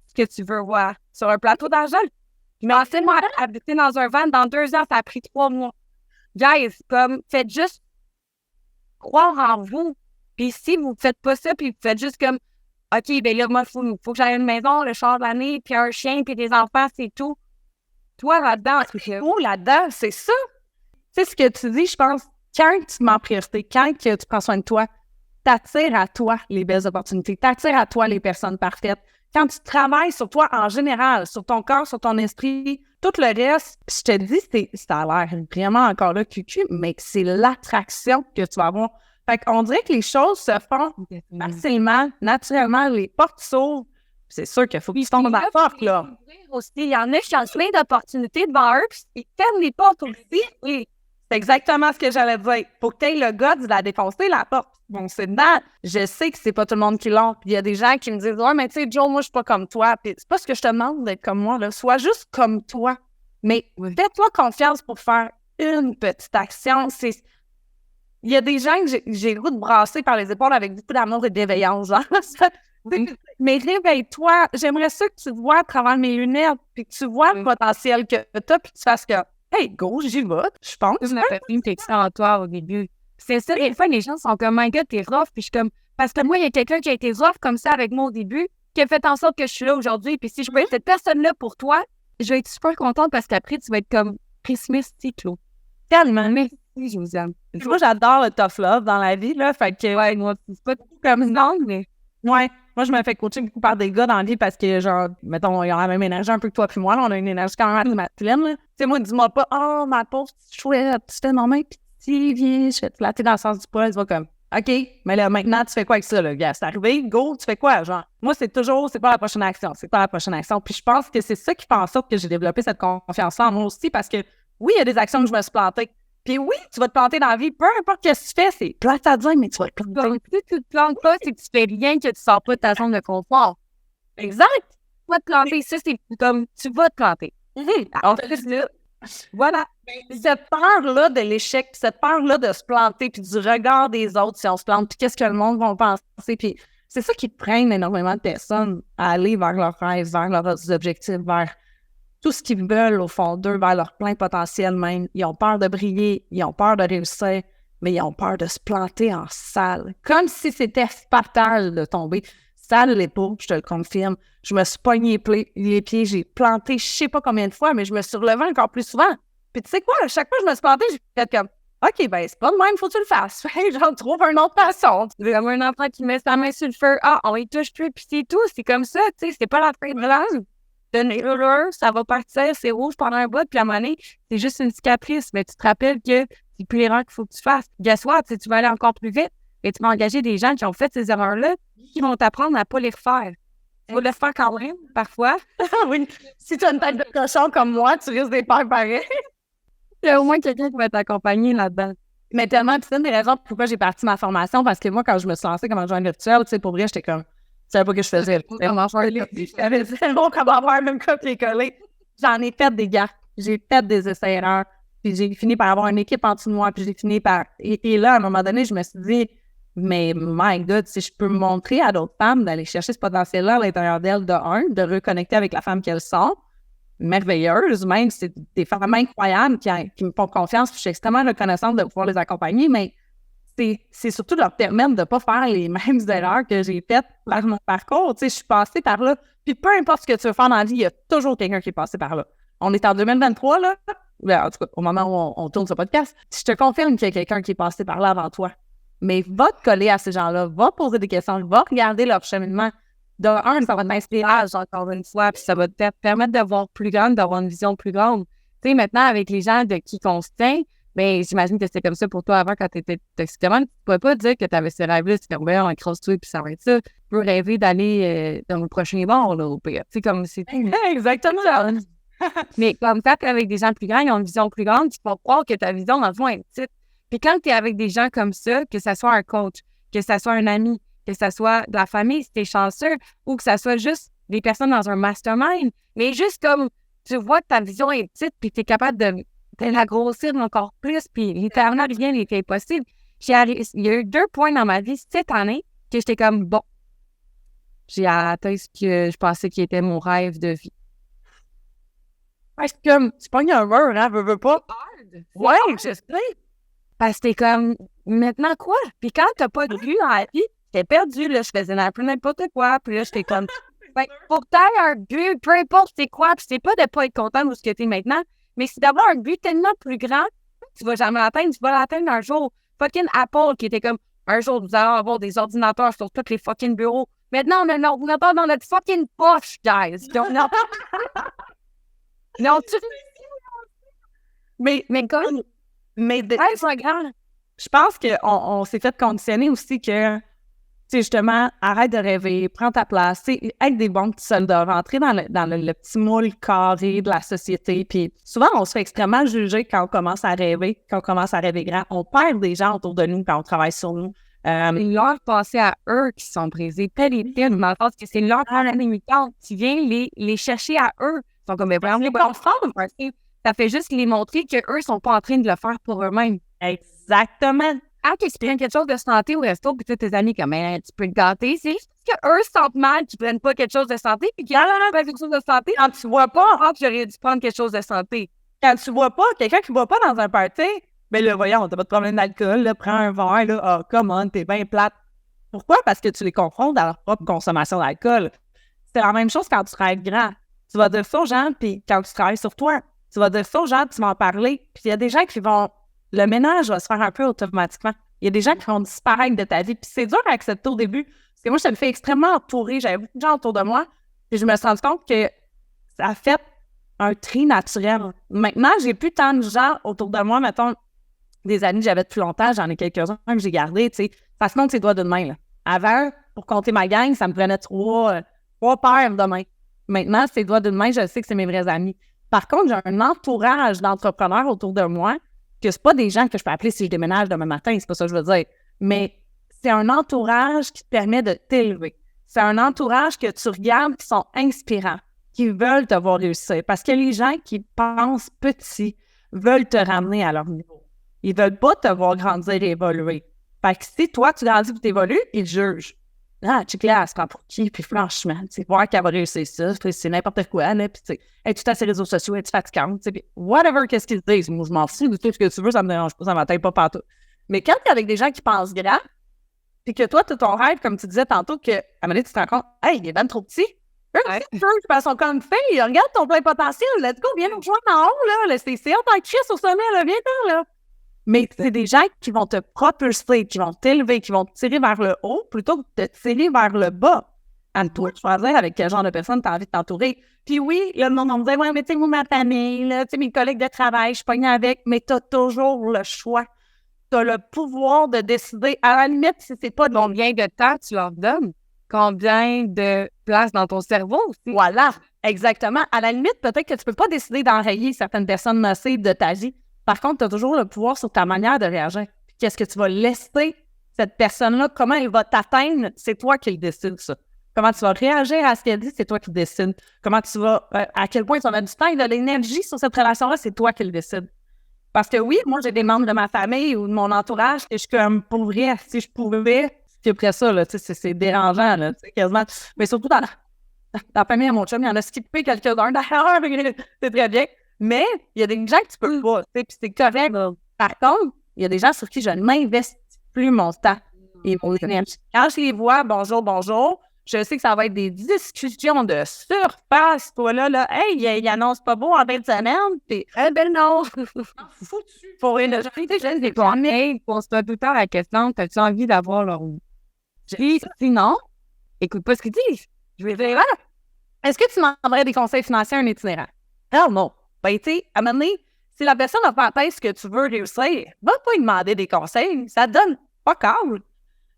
ce que tu veux voir sur un plateau d'argent. Mais moi habiter dans un van dans 2 ans, ça a pris 3 mois. Guys, comme, faites juste croire en vous. Puis si vous ne faites pas ça, puis vous faites juste comme, OK, ben là, moi, il faut que j'aille à une maison, le char de l'année, puis un chien, puis des enfants, c'est tout. Toi, là-dedans, c'est où là-dedans, c'est ça. Tu sais, ce que tu dis, je pense, quand tu te mets en priorité, quand que tu prends soin de toi, t'attires à toi les belles opportunités, t'attires à toi les personnes parfaites. Quand tu travailles sur toi en général, sur ton corps, sur ton esprit, tout le reste, je te dis, ça a l'air vraiment encore là cucu, mais c'est l'attraction que tu vas avoir. Fait qu'on dirait que les choses se font facilement, naturellement, les portes s'ouvrent. C'est sûr qu'il faut qu'ils tombent dans la porte, là. Aussi, il y en a qui ont plein d'opportunités devant eux, puis ils ferment les portes aussi. Oui, c'est exactement ce que j'allais dire. Faut que tu aies le gars de la défoncer, la porte. Bon, c'est dedans. Je sais que c'est pas tout le monde qui l'a. Puis il y a des gens qui me disent « Ouais, mais tu sais, Joe, moi, je suis pas comme toi. » Puis c'est pas ce que je te demande d'être comme moi, là. Sois juste comme toi. Mais fais-toi confiance pour faire une petite action. Il y a des gens que j'ai le goût de brasser par les épaules avec beaucoup d'amour et de bienveillance, genre. Mais réveille-toi. J'aimerais ça que tu vois à travers mes lunettes, puis que tu vois le potentiel que tu as, puis que tu fasses que « Hey, go, j'y vais. » Je pense. Je n'avais pas une texte en toi au début. C'est ça, des fois, les gens sont comme « My God, t'es rough. » Puis je suis comme « Parce que moi, il y a quelqu'un qui a été rough comme ça avec moi au début, qui a fait en sorte que je suis là aujourd'hui. Puis si je peux être cette personne-là pour toi, je vais être super contente parce qu'après, tu vas être comme Christmas, Claude. » Tellement. Merci, Josiane. Moi, j'adore le tough love dans la vie, là. Fait que, ouais, moi, c'est pas tout comme ça, mais... Ouais. Moi, je me fais coacher beaucoup par des gars dans la vie parce que, genre, mettons, ils ont la même énergie un peu que toi puis moi. Là, on a une énergie quand même masculine, là. Tu sais, moi, dis-moi pas « Oh, ma pauvre petite chouette, tu fais mon main pitié, viens, je vais te flatter dans le sens du poil. » Tu vas comme « OK, mais là, maintenant, tu fais quoi avec ça, là, gars? C'est arrivé, go, tu fais quoi, genre? » Moi, c'est pas la prochaine action, c'est pas la prochaine action. Puis je pense que c'est ça qui fait en sorte que j'ai développé cette confiance-là en moi aussi parce que, oui, il y a des actions que je me suis plantée. Puis oui, tu vas te planter dans la vie, peu importe ce que tu fais, c'est plate à dire, mais tu vas te planter. Si tu te plantes pas, c'est que tu fais rien, que tu sors pas de ta zone de confort. Exact! Tu vas te planter, ça, c'est comme, tu vas te planter. Voilà. Cette peur-là de l'échec, cette peur-là de se planter, puis du regard des autres si on se plante, puis qu'est-ce que le monde va penser, puis c'est ça qui freine énormément de personnes à aller vers leurs rêves, vers leurs objectifs, vers tout ce qu'ils veulent au fond d'eux, vers leur plein potentiel même. Ils ont peur de briller, ils ont peur de réussir, mais ils ont peur de se planter en salle. Comme si c'était fatal de tomber. Ça ne l'est pas, je te le confirme. Je me suis pogné les pieds, j'ai planté je sais pas combien de fois, mais je me suis relevée encore plus souvent. Puis tu sais quoi, à chaque fois que je me suis plantée, j'ai fait comme OK, ben c'est pas de même, faut que tu le fasses. J'en trouve une autre façon. C'est comme un enfant qui met sa main sur le feu. Ah, on y touche plus, puis c'est tout. C'est comme ça, tu sais, c'est pas la fin de l'âge. Ça va partir, c'est rouge pendant un bout, puis à un moment donné, c'est juste une cicatrice. Mais tu te rappelles que c'est plus l'erreur qu'il faut que tu fasses. Guess what? Tu vas aller encore plus vite. Et tu vas engager des gens qui ont fait ces erreurs-là, qui vont t'apprendre à ne pas les refaire. Il faut le faire quand même, parfois. Oui. Si tu as une tête de cochon comme moi, tu risques d'être pas pareil. Il y a au moins quelqu'un qui va t'accompagner là-dedans. Mais tellement, puis c'est une des raisons pourquoi j'ai parti ma formation, parce que moi, quand je me suis lancée comme adjointe virtuelle, tu sais, pour vrai, j'étais comme, je savais pas ce que je faisais. Comment faire les J'avais dit, c'est bon, comment faire, même copier-coller. J'en ai fait des gars, j'ai fait des essais-erreurs, puis j'ai fini par avoir une équipe en dessous de moi, puis j'ai fini par... Et là, à un moment donné, je me suis dit, mais my God, si je peux montrer à d'autres femmes d'aller chercher ce potentiel-là à l'intérieur d'elles, de reconnecter avec la femme qu'elles sont, merveilleuses, même, c'est des femmes incroyables qui me font confiance, puis je suis extrêmement reconnaissante de pouvoir les accompagner, mais c'est surtout de leur permettre de ne pas faire les mêmes erreurs que j'ai faites par mon parcours. Tu sais, je suis passée par là, puis peu importe ce que tu veux faire dans la vie, il y a toujours quelqu'un qui est passé par là. On est en 2023, là, en tout cas, au moment où on tourne ce podcast, je te confirme qu'il y a quelqu'un qui est passé par là avant toi. Mais va te coller à ces gens-là, va poser des questions, va regarder leur cheminement. Ça va t'inspirer encore une fois, puis ça va te permettre de voir plus grande, d'avoir une vision plus grande. Tu sais, maintenant, avec les gens de qui on se tient, bien, j'imagine que c'était comme ça pour toi avant quand tu étais toxicomane. Tu ne pouvais pas dire que tu avais ce rêve-là, c'est comme, on écrase-toi, puis ça va être ça. Tu peux rêver d'aller dans le prochain bord, là, au pire. Tu sais, comme c'est. Exactement. Mais comme quand tu es avec des gens plus grands, ils ont une vision plus grande, tu vas croire que ta vision, dans le fond, est petite. Puis quand tu es avec des gens comme ça, que ça soit un coach, que ça soit un ami, que ça soit de la famille si tu es chanceux, ou que ça soit juste des personnes dans un mastermind, mais juste comme tu vois que ta vision est petite, puis tu es capable de la grossir encore plus, puis littéralement, rien n'est impossible. Il y a eu 2 points dans ma vie cette année que j'étais comme, bon, j'ai atteint ce que je pensais qui était mon rêve de vie. Parce que tu pognes un mur, hein, veux pas. Hard. Ouais, je sais. Parce que t'es comme, maintenant quoi? Puis quand t'as pas de but dans la vie, t'es perdu, là, je faisais un peu n'importe quoi, puis là, j'étais comme, ben, pour que t'aies un but, peu importe c'est quoi, puis c'est pas de pas être content de ce que t'es maintenant, mais c'est d'avoir un but tellement plus grand, tu vas jamais l'atteindre, tu vas l'atteindre un jour. Fucking Apple, qui était comme, un jour, nous allons avoir des ordinateurs sur tous les fucking bureaux. Maintenant, on a un ordinateur dans notre fucking poche, guys. Donc, non. Non, tu... Mais comme... Mais c'est grand. je pense qu'on s'est fait conditionner aussi que, tu sais, justement, arrête de rêver, prends ta place, tu sais, être des bons petits soldats, rentrer dans le petit moule carré de la société. Puis souvent, on se fait extrêmement juger quand on commence à rêver, grand. On perd des gens autour de nous quand on travaille sur nous. C'est leur passé à eux qui sont brisés. Pas les films, dans le sens que c'est leur problème limitante. Tu viens les chercher à eux. Ils sont comme, mais vraiment, les comprendre. Ça fait juste les montrer qu'eux sont pas en train de le faire pour eux-mêmes. Exactement. Quand tu expliques quelque chose de santé au resto, puis tes amis comme, tu peux te gâter, c'est juste qu'eux se sentent mal qu'ils prennent pas quelque chose de santé, puis qu'ils prennent quelque chose de santé. Quand tu vois pas, j'aurais dû prendre quelque chose de santé. Quand tu vois pas, quelqu'un qui boit pas dans un party, ben là, voyons, t'as pas de problème d'alcool, là, prends un verre, là, ah, come on, t'es bien plate. Pourquoi? Parce que tu les confrontes à leur propre consommation d'alcool. C'est la même chose quand tu travailles grand. Tu vas dire ça aux gens, puis quand tu travailles sur toi, tu vas dire ça aux gens, tu vas en parler, puis il y a des gens qui vont... Le ménage va se faire un peu automatiquement. Il y a des gens qui vont disparaître de ta vie, puis c'est dur à accepter au début, parce que moi, je me fais extrêmement entourer, j'avais beaucoup de gens autour de moi, puis je me suis rendu compte que ça a fait un tri naturel. Maintenant, j'ai plus tant de gens autour de moi, mettons, des amis que j'avais depuis longtemps, j'en ai quelques-uns que j'ai gardés, tu sais, ça se compte ses doigts d'une main, là. Avant, pour compter ma gang, ça me prenait trois paires de mains. Maintenant, ses doigts d'une main, je sais que c'est mes vrais amis. Par contre, j'ai un entourage d'entrepreneurs autour de moi que c'est pas des gens que je peux appeler si je déménage demain matin, c'est pas ça que je veux dire. Mais c'est un entourage qui te permet de t'élever. C'est un entourage que tu regardes qui sont inspirants, qui veulent te voir réussir. Parce que les gens qui pensent petit veulent te ramener à leur niveau. Ils veulent pas te voir grandir et évoluer. Fait que si toi, tu grandis et t'évolues, ils te jugent. Ah, check là, elle se prend pour qui? Puis franchement, tu sais, voir qu'elle va réussir ça, c'est n'importe quoi, là, puis tu sais, es-tu à ses réseaux sociaux, es-tu fatigante, tu sais, puis whatever, qu'est-ce qu'ils te disent. Moi, je m'en fous de tout ce que tu veux, ça me dérange pas, ça m'atteigne pas partout. Mais quand t'es avec des gens qui pensent grand, puis que toi, t'as ton rêve, comme tu disais tantôt, que, à un moment donné, tu te rends compte, hey, il est bien trop petit. Eux, ils sont comme filles, regarde ton plein potentiel, let's go, viens nous rejoindre en haut, là, c'est haut en crise au sommet, là, viens-t'en, là. Mais c'est des gens qui vont te propulser, qui vont t'élever, qui vont te tirer vers le haut plutôt que de te tirer vers le bas. À toi, choisir avec quel genre de personne tu as envie de t'entourer. Puis oui, le monde, on me disait, ouais, mais tu sais, moi, ma famille, là, tu sais, mes collègues de travail, je suis pognée avec, mais tu as toujours le choix. Tu as le pouvoir de décider. À la limite, si c'est pas combien de temps tu leur donnes, combien de place dans ton cerveau aussi. Voilà, exactement. À la limite, peut-être que tu peux pas décider d'enrayer certaines personnes nocives de ta vie. Par contre, tu as toujours le pouvoir sur ta manière de réagir. Qu'est-ce que tu vas laisser cette personne-là? Comment elle va t'atteindre? C'est toi qui le décides, ça. Comment tu vas réagir à ce qu'elle dit? C'est toi qui le décides. Comment tu vas... à quel point tu vas mettre du temps et de l'énergie sur cette relation-là? C'est toi qui le décides. Parce que oui, moi, j'ai des membres de ma famille ou de mon entourage que je suis comme, pour vrai, si je pouvais... Puis après ça, là, c'est dérangeant, là, quasiment. Mais surtout dans la famille à mon chum, il y en a skippé quelques-uns d'ailleurs, c'est très bien. Mais il y a des gens que tu peux pas, puis c'est correct. Par contre, il y a des gens sur qui je n'investis plus mon temps et mon énergie. Quand je les vois, bonjour, je sais que ça va être des discussions de surface. Toi, là, hey, il annonce pas beau en fin de semaine, puis ben non! foutu pour une jeune des plans. Hey, pose-toi tout le temps la question, as-tu envie d'avoir leur... Puis, sinon, écoute pas ce qu'ils disent. Je vais dire, est-ce que tu demanderais des conseils financiers à un itinérant? Non. Ben, tu sais, à un moment donné, si la personne n'a pas en tête ce que tu veux réussir, va pas lui demander des conseils. Ça te donne pas câble.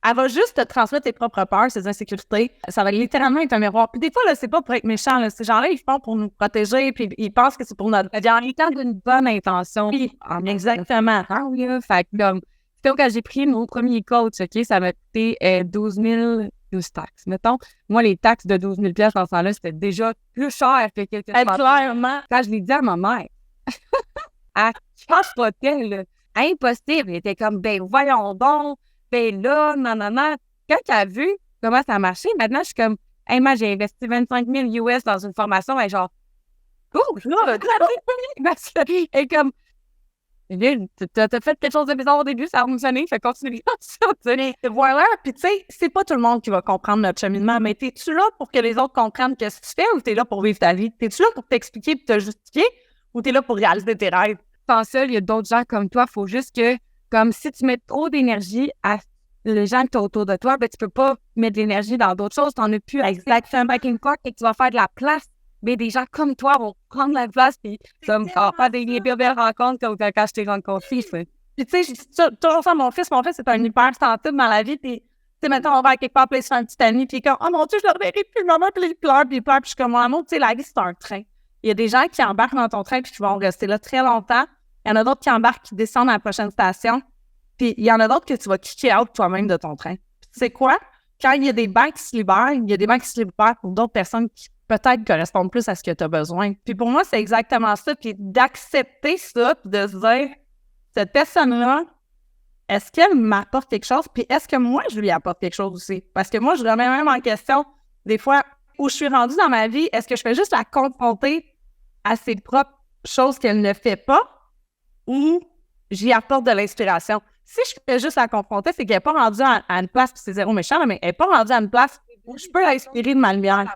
Elle va juste te transmettre tes propres peurs, ses insécurités. Ça va littéralement être un miroir. Puis des fois, là, c'est pas pour être méchant. Là. Ces gens-là, ils font pour nous protéger, puis ils pensent que c'est pour notre... En étant d'une bonne intention. Oui, exactement. Fait que, comme quand j'ai pris mon premier coach, OK, ça m'a coûté 12 taxes. Mettons, moi, les taxes de 12 000 dans ce temps-là, c'était déjà plus cher que quelque chose. Clairement. Quand je l'ai dit à ma mère, elle capotait, là. Impossible. Elle était comme, ben voyons donc, ben là, non. Quand elle a vu comment ça marchait, maintenant, je suis comme, hey, moi, j'ai investi 25 000 US dans une formation, et genre, oh, là, et comme, T'as fait quelque chose de bizarre au début, ça a fonctionné, fait continuer comme ça. Voilà, puis tu sais, c'est pas tout le monde qui va comprendre notre cheminement, mais t'es-tu là pour que les autres comprennent ce que tu fais ou t'es là pour vivre ta vie? T'es-tu là pour t'expliquer et te justifier ou t'es là pour réaliser tes rêves? Sans seul, il y a d'autres gens comme toi, faut juste que, comme si tu mets trop d'énergie à les gens qui sont autour de toi, ben tu peux pas mettre de l'énergie dans d'autres choses, t'en as plus. Exactement. Backing park et tu vas faire de la place. Mais des gens comme toi vont prendre la place puis comme faire des belles rencontres comme quand je t'ai rencontré. Puis tu sais, je dis toujours ça à mon fils. Mon fils, c'est un hyper sensible dans la vie. Puis, tu sais, maintenant, on va à quelque part, puis il se fait un petit ami, puis il est comme, oh mon Dieu, je le reverrai plus, maman, puis il pleure, puis je suis comme, mon amour, tu sais, la vie, c'est un train. Il y a des gens qui embarquent dans ton train, puis qui vont rester là très longtemps. Il y en a d'autres qui embarquent, qui descendent à la prochaine station. Puis il y en a d'autres que tu vas kicker out toi-même de ton train. Puis tu sais quoi? Quand il y a des bancs qui se libèrent, il y a des bancs qui se libèrent pour d'autres personnes qui peut-être correspondent plus à ce que tu as besoin. Puis pour moi, c'est exactement ça. Puis d'accepter ça, puis de se dire, cette personne-là, est-ce qu'elle m'apporte quelque chose? Puis est-ce que moi, je lui apporte quelque chose aussi? Parce que moi, je remets même en question, des fois, où je suis rendue dans ma vie, est-ce que je fais juste la confronter à ses propres choses qu'elle ne fait pas ou j'y apporte de l'inspiration? Si je fais juste la confronter, c'est qu'elle n'est pas rendue à une place, puis c'est zéro méchant, mais elle n'est pas rendue à une place où je peux l'inspirer de ma lumière.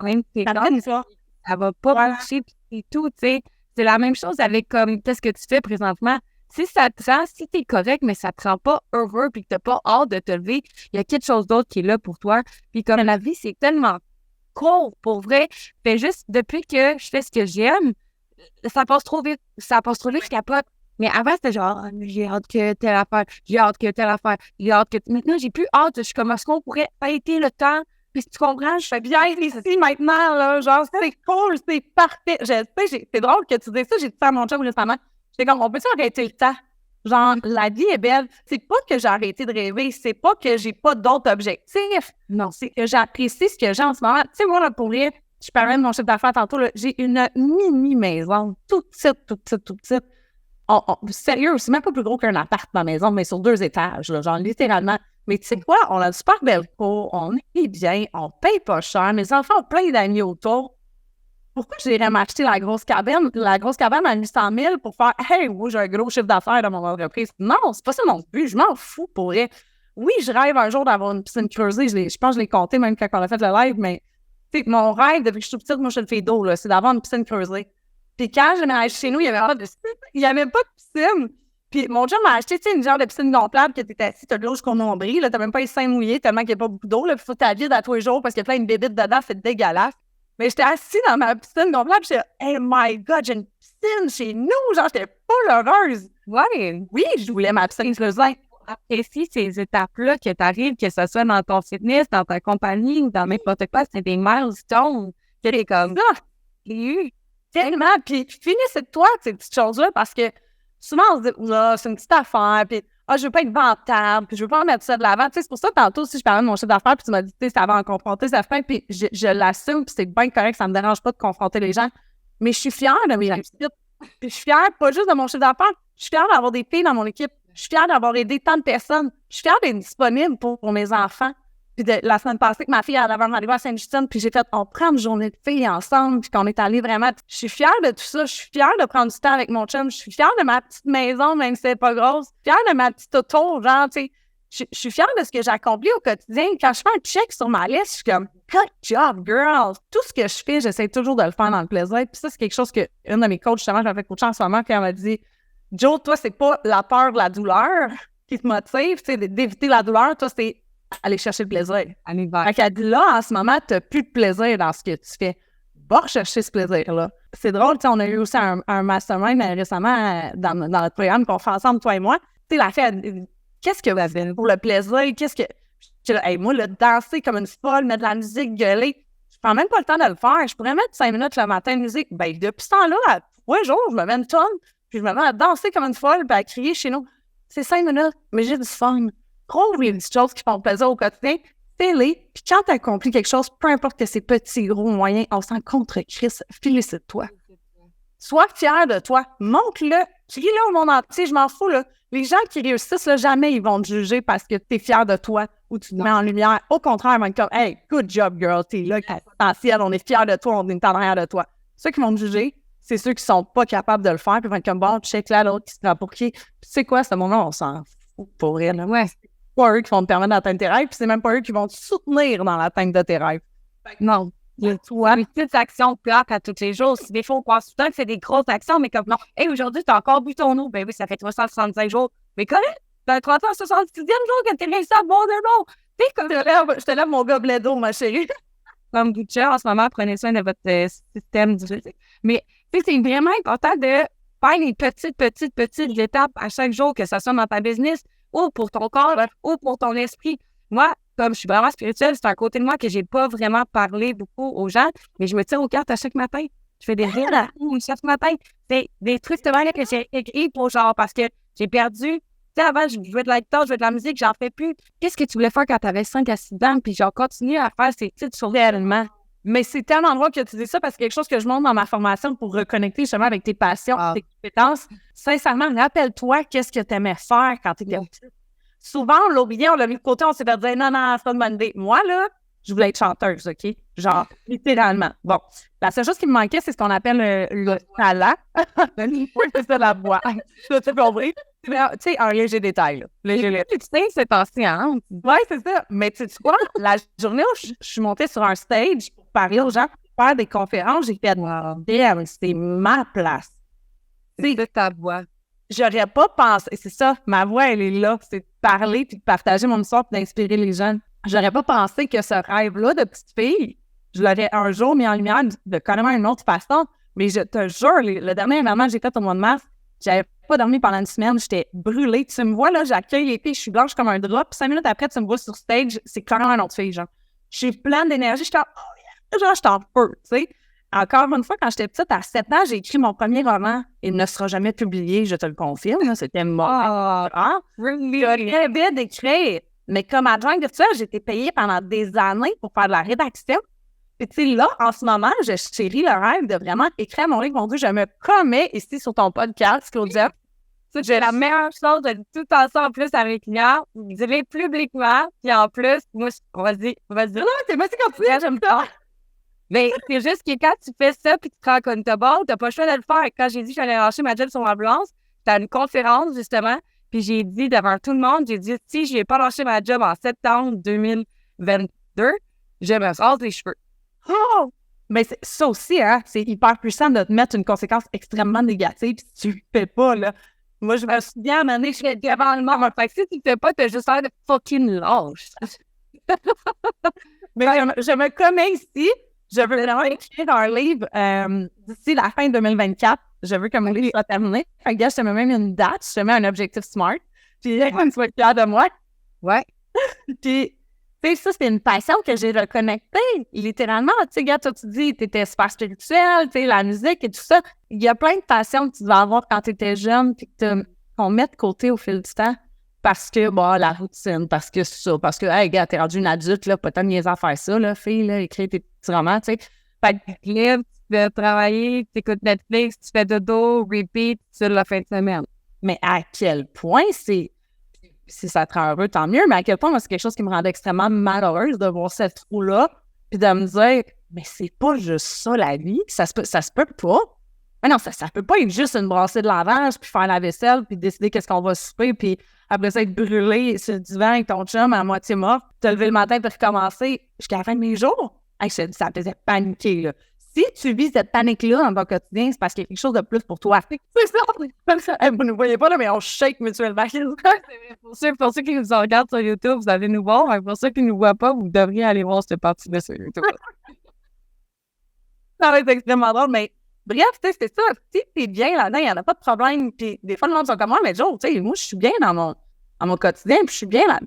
Ça va pas marcher, puis tout, tu sais. C'est la même chose avec comme qu'est-ce que tu fais présentement. Si ça te rend, si t'es correct, mais ça te rend pas heureux, puis que t'as pas hâte de te lever, il y a quelque chose d'autre qui est là pour toi. Puis comme la vie, c'est tellement court, pour vrai. Fait juste, depuis que je fais ce que j'aime, ça passe trop vite. Ça passe trop vite, je capote. Mais avant, c'était genre, j'ai hâte que telle affaire, j'ai hâte que telle affaire, j'ai hâte que... Maintenant, j'ai plus hâte. Je suis comme, est-ce qu'on pourrait arrêter le temps? Puis si tu comprends, je fais bien ici maintenant, là. Genre, c'est cool, c'est parfait. C'est drôle que tu dises ça. J'ai dit ça à mon chum récemment. J'étais comme, on peut-tu arrêter le temps? Genre, la vie est belle. C'est pas que j'ai arrêté de rêver. C'est pas que j'ai pas d'autres objectifs. Non, c'est que j'apprécie ce que j'ai en ce moment. Tu sais, moi, là, pour rire, je parlais de mon chiffre d'affaires tantôt, là, j'ai une mini-maison, toute petite. Sérieux, c'est même pas plus gros qu'un appart, ma maison, mais sur 2 étages, là, genre littéralement. Mais tu sais quoi, on a une super belle cour, on est bien, on paye pas cher, mes enfants ont plein d'amis autour. Pourquoi j'irais m'acheter la grosse cabane à 800 000 pour faire « Hey, moi, j'ai un gros chiffre d'affaires dans mon entreprise. » Non, c'est pas ça mon but, je m'en fous pour vrai. Oui, je rêve un jour d'avoir une piscine creusée, je pense que je l'ai compté même quand on a fait le live, mais tu sais, mon rêve depuis que je suis petite, moi, je suis une fille d'eau, là, c'est d'avoir une piscine creusée. Puis quand j'ai déménagé chez nous, il n'y avait pas de piscine. Puis mon chum m'a acheté, tu sais, une genre de piscine gonflable que t'es assis, t'as de l'eau jusqu'au nombril, là, t'as même pas les seins mouillés tellement qu'il n'y a pas beaucoup d'eau, là, puis faut ta vide à tous les jours parce qu'il y a plein de bébites dedans, c'est dégueulasse. Mais j'étais assis dans ma piscine gonflable, j'étais « Hey my God, j'ai une piscine chez nous! » Genre, j'étais pas heureuse. Ouais. Oui, je voulais ma piscine creusée. Apprécie ces étapes-là que t'arrives, que ce soit dans ton fitness, dans ta compagnie ou dans n'importe quoi, c'est des milestones que t'es comme ça. Eu. Tellement. Puis félicite-toi de ces petites choses-là parce que souvent, on se dit, c'est une petite affaire, puis je veux pas être vantable, puis je veux pas mettre ça de l'avant. Tu sais, c'est pour ça, tantôt, si je parlais de mon chiffre d'affaires, puis tu m'as dit, tu sais, ça va en confronter, ça fait, puis je l'assume, puis c'est bien correct, ça me dérange pas de confronter les gens. Mais je suis fière de mes réussites. Puis je suis fière, pas juste de mon chiffre d'affaires, je suis fière d'avoir des filles dans mon équipe. Je suis fière d'avoir aidé tant de personnes. Je suis fière d'être disponible pour mes enfants. Puis la semaine passée, que ma fille elle avait un rendez-vous à Sainte-Justine, puis j'ai fait, on prend une journée de filles ensemble, puis qu'on est allé vraiment... Je suis fière de tout ça. Je suis fière de prendre du temps avec mon chum. Je suis fière de ma petite maison, même si c'est pas grosse. Fière de ma petite auto, genre, tu sais. Je suis fière de ce que j'accomplis au quotidien. Quand je fais un check sur ma liste, je suis comme, good job, girl! Tout ce que je fais, j'essaie toujours de le faire dans le plaisir. Puis ça, c'est quelque chose que une de mes coachs, justement, je m'avais coaché en ce moment, quand elle m'a dit, Joe, toi, c'est pas la peur de la douleur qui te motive, tu sais, d'éviter la douleur. Toi, c'est aller chercher le plaisir. Fait qu'elle dit là, en ce moment, tu n'as plus de plaisir dans ce que tu fais. Va chercher ce plaisir-là. C'est drôle, on a eu aussi un mastermind récemment dans notre programme qu'on fait ensemble, toi et moi. Tu sais, la fille, qu'est-ce que vous avez pour le plaisir? Qu'est-ce que. Hey, moi, le danser comme une folle, mettre de la musique, gueuler, je prends même pas le temps de le faire. Je pourrais mettre 5 minutes le matin de musique. Ben, depuis ce temps-là, à 3 jours, je me mets une tonne, puis je me mets à danser comme une folle, puis à crier chez nous. C'est 5 minutes, mais j'ai du fun. Trouve les petites choses qui font plaisir au quotidien, fais-les, puis quand tu accomplis quelque chose, peu importe que c'est petit, gros, moyen, on s'en contre Chris, félicite-toi. Sois fier de toi, montre-le, crie-le au monde entier, je m'en fous, là. Les gens qui réussissent, là, jamais ils vont te juger parce que tu es fier de toi ou tu te mets en lumière. Au contraire, ils vont être comme, hey, good job, girl, t'es là, potentiel, on est fier de toi, on est en arrière de toi. Ceux qui vont te juger, c'est ceux qui sont pas capables de le faire, puis ils vont être comme, bon, check là, l'autre qui se prend pour qui. Puis tu sais quoi, à ce moment-là, on s'en fout pour rien. Ouais. C'est pas eux qui vont te permettre d'atteindre tes rêves, puis c'est même pas eux qui vont te soutenir dans l'atteinte de tes rêves. Non. Toi, des petites actions plates à tous les jours. Si des fois, on pense tout le temps que c'est des grosses actions, mais comme, non, hey, aujourd'hui, t'as encore bu ton eau. Ben oui, ça fait 365 jours. Mais correct, t'as 366e jour que t'es réussi à boire de l'eau. Tu sais, comme Je te lève mon gobelet d'eau, ma chérie. comme Butcher, en ce moment, prenez soin de votre système digestif. Mais, tu sais, c'est vraiment important de faire les petites étapes à chaque jour, que ce soit dans ta business ou pour ton corps ou pour ton esprit. Moi, comme je suis vraiment spirituelle, c'est un côté de moi que j'ai pas vraiment parlé beaucoup aux gens, mais je me tire aux cartes à chaque matin. Je fais des rires à chaque matin. C'est des trucs de que j'ai écrits pour genre, parce que j'ai perdu. Tu sais, avant, je jouais de la guitare, je jouais de la musique, j'en fais plus. Qu'est-ce que tu voulais faire quand tu avais 5 à 6 ans? Puis j'ai continué à faire ces petites choses. Tellement. Mais c'est tellement drôle que tu dis ça parce que quelque chose que je montre dans ma formation pour reconnecter justement avec tes passions, tes compétences. Sincèrement, rappelle-toi qu'est-ce que tu aimais faire quand tu étais petite. Souvent, on l'oubliait, on l'a mis de côté, on s'est fait dire non, c'est pas une bonne idée. Moi, là, je voulais être chanteuse, OK? Genre, littéralement. Bon, la seule chose qui me manquait, c'est ce qu'on appelle le talent. C'est ça, la voix. Tu sais, compris? Tu sais, un léger détail, là. Tu sais, c'est ancien. Oui, c'est ça. Mais tu sais quoi? La journée où je suis montée sur un stage pour parler aux gens, pour faire des conférences, j'ai fait damn, c'est ma place. C'est ta voix. J'aurais pas pensé, c'est ça, ma voix, elle est là, c'est de parler puis de partager mon histoire puis d'inspirer les jeunes. J'aurais pas pensé que ce rêve-là de petite fille, je l'aurais un jour mis en lumière de carrément une autre façon, mais je te jure, le dernier événement que j'ai fait au mois de mars, j'avais pas dormi pendant une semaine, j'étais brûlée. Tu me vois, là, j'accueille les filles, je suis blanche comme un drap, puis 5 minutes après, tu me vois sur stage, c'est carrément une autre fille, genre. Je suis pleine d'énergie, je suis en feu, tu sais. Encore une fois, quand j'étais petite, à 7 ans, j'ai écrit mon premier roman. Il ne sera jamais publié, je te le confirme. C'était mort. Je rêvais d'écrire. Mais comme adjointe de ça, j'ai été payée pendant des années pour faire de la rédaction. Puis tu sais, là, en ce moment, je chéris le rêve de vraiment écrire mon livre. Mon Dieu, je me commets ici sur ton podcast, Claudia. J'ai la meilleure chose de tout en ça en plus avec Lia. Dis-le publiquement. Puis en plus, moi, vas-y. Non, c'est moi, c'est comme ça, j'aime ça. Mais c'est juste que quand tu fais ça puis tu te rends compte, t'as pas le choix de le faire. Quand j'ai dit que j'allais lâcher ma job sur l'ambulance, c'était à une conférence, justement, puis j'ai dit devant tout le monde, j'ai dit, si je n'ai pas lâché ma job en septembre 2022, je me rase les cheveux. Oh! Mais ça aussi, hein, c'est hyper puissant de te mettre une conséquence extrêmement négative si tu le fais pas, là. Moi, je me souviens à un moment donné, je fais devant le monde. Fait que si tu le fais pas, t'as juste l'air de fucking lâche. Mais je me commets ici. Je veux vraiment écrire un livre d'ici la fin 2024. Je veux que mon livre soit terminé. Fait que, je te mets même une date, je te mets un objectif SMART. Puis, tu sois fière de moi. Ouais. Puis, tu sais, ça, c'est une passion que j'ai reconnectée, littéralement. Tu sais, gars, toi, tu dis, tu étais super spirituelle, tu sais, la musique et tout ça. Il y a plein de passions que tu vas avoir quand tu étais jeune, puis qu'on met de côté au fil du temps. Parce que, bon, la routine, parce que ça, parce que, hey, gars, t'es rendu une adulte, là, pas tant de niaiser à faire ça, là, fille, là, écrire tes petits romans, tu sais. Fait que libre, tu veux travailler, tu écoutes Netflix, tu fais dodo, repeat sur la fin de semaine. Mais à quel point si ça te rend heureux, tant mieux, mais à quel point, moi, c'est quelque chose qui me rendait extrêmement malheureuse de voir cette trou-là, puis de me dire, mais c'est pas juste ça, la vie, ça se peut pas. Mais non, ça peut pas être juste une brassée de lavage, puis faire la vaisselle, puis décider qu'est-ce qu'on va souper, puis après ça, être brûlé sur le divan avec ton chum à moitié mort, te lever le matin pour recommencer jusqu'à la fin de mes jours. Hey, ça me faisait paniquer, là. Si tu vis cette panique-là dans ton quotidien, c'est parce qu'il y a quelque chose de plus pour toi. C'est ça. Hey, vous ne voyez pas, là, mais on shake mutuellement. Pour ceux qui nous regardent sur YouTube, vous allez nous voir. Mais pour ceux qui ne nous voient pas, vous devriez aller voir cette partie-là sur YouTube. Ça va être extrêmement drôle, mais bref, tu sais, c'était ça. Si t'es bien là-dedans, il n'y en a pas de problème. Puis des fois, le monde sont comme moi, mais Joe, tu sais, moi, je suis bien dans mon quotidien, puis je suis bien là.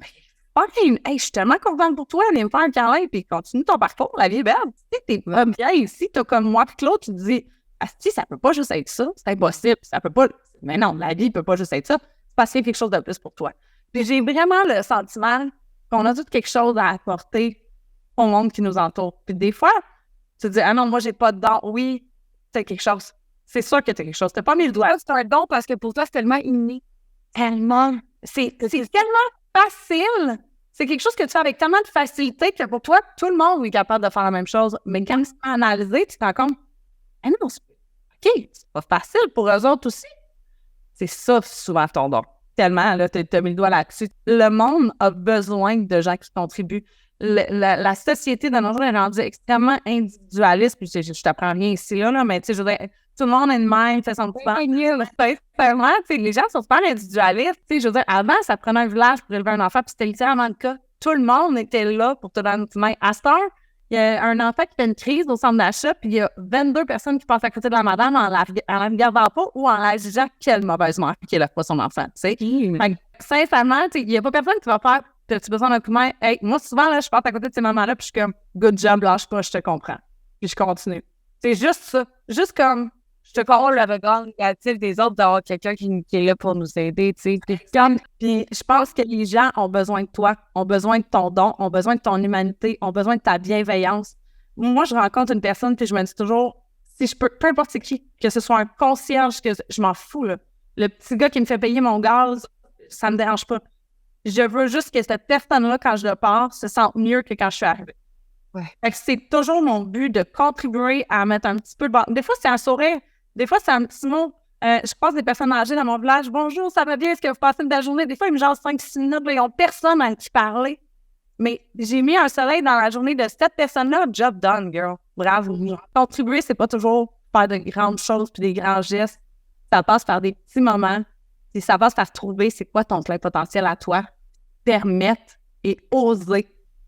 Hey, je suis tellement contente pour toi, viens me faire un câlin, puis continue ton parcours, la vie est belle. Si t'es pas bien ici, t'as comme moi, puis Claude, tu te dis, asti, ça peut pas juste être ça, c'est impossible, ça peut pas. Mais non, la vie peut pas juste être ça, c'est parce qu'il y a quelque chose de plus pour toi. Puis j'ai vraiment le sentiment qu'on a tout quelque chose à apporter au monde qui nous entoure. Puis des fois, tu te dis, ah non, moi, j'ai pas de don. Oui, t'as quelque chose. C'est sûr que t'as quelque chose. T'as pas mis le doigt. C'est un don parce que pour toi, c'est tellement inné. Tellement. C'est tellement facile. C'est quelque chose que tu fais avec tellement de facilité que pour toi, tout le monde est capable de faire la même chose. Mais quand tu peux analyser, tu te rends compte, ah non, OK, c'est pas facile pour eux autres aussi. C'est ça, souvent, ton don. Tellement, là, t'as mis le doigt là-dessus. Le monde a besoin de gens qui contribuent. La société de nos jours est rendue extrêmement individualiste. Puis je t'apprends rien ici, là, mais tu sais, je veux dire, tout le monde est de même, fait son petit sincèrement, tu sais, les gens sont super individualistes. Tu sais, je veux dire, avant, ça prenait un village pour élever un enfant, puis c'était littéralement le cas. Tout le monde était là pour te donner une petite main. À cette heure, il y a un enfant qui fait une crise au centre d'achat, puis il y a 22 personnes qui passent à côté de la madame en la regardant pas ou en la jugeant quelle mauvaise mère qui élève pas son enfant, tu sais. Fait que, sincèrement, il n'y a pas personne qui va faire « T'as-tu besoin d'un coup de main? » Hey, moi, souvent, là, je passe à côté de ces mamans-là, puis je suis comme « Good job, lâche pas, je te comprends. » Puis je continue. C'est juste ça. Juste comme je te comprends le regard négatif des autres d'avoir quelqu'un qui est là pour nous aider, tu sais. Puis je pense que les gens ont besoin de toi, ont besoin de ton don, ont besoin de ton humanité, ont besoin de ta bienveillance. Moi, je rencontre une personne, puis je me dis toujours, si je peux, peu importe c'est qui, que ce soit un concierge, que je m'en fous, là. Le petit gars qui me fait payer mon gaz, ça me dérange pas. Je veux juste que cette personne-là, quand je le pars, se sente mieux que quand je suis arrivée. Ouais. Fait que c'est toujours mon but de contribuer à mettre un petit peu de... Des fois, c'est un sourire. Des fois, c'est un petit mot. Je passe des personnes âgées dans mon village. « Bonjour, ça va bien? Est-ce que vous passez une belle journée? » Des fois, ils me jasent 5-6 minutes. Là, ils n'ont personne à qui parler. Mais j'ai mis un soleil dans la journée de cette personne-là. Job done, girl. Bravo. Contribuer, c'est pas toujours faire de grandes choses puis des grands gestes. Ça passe par des petits moments. Et ça passe par trouver c'est quoi ton plein potentiel à toi. Permettre et oser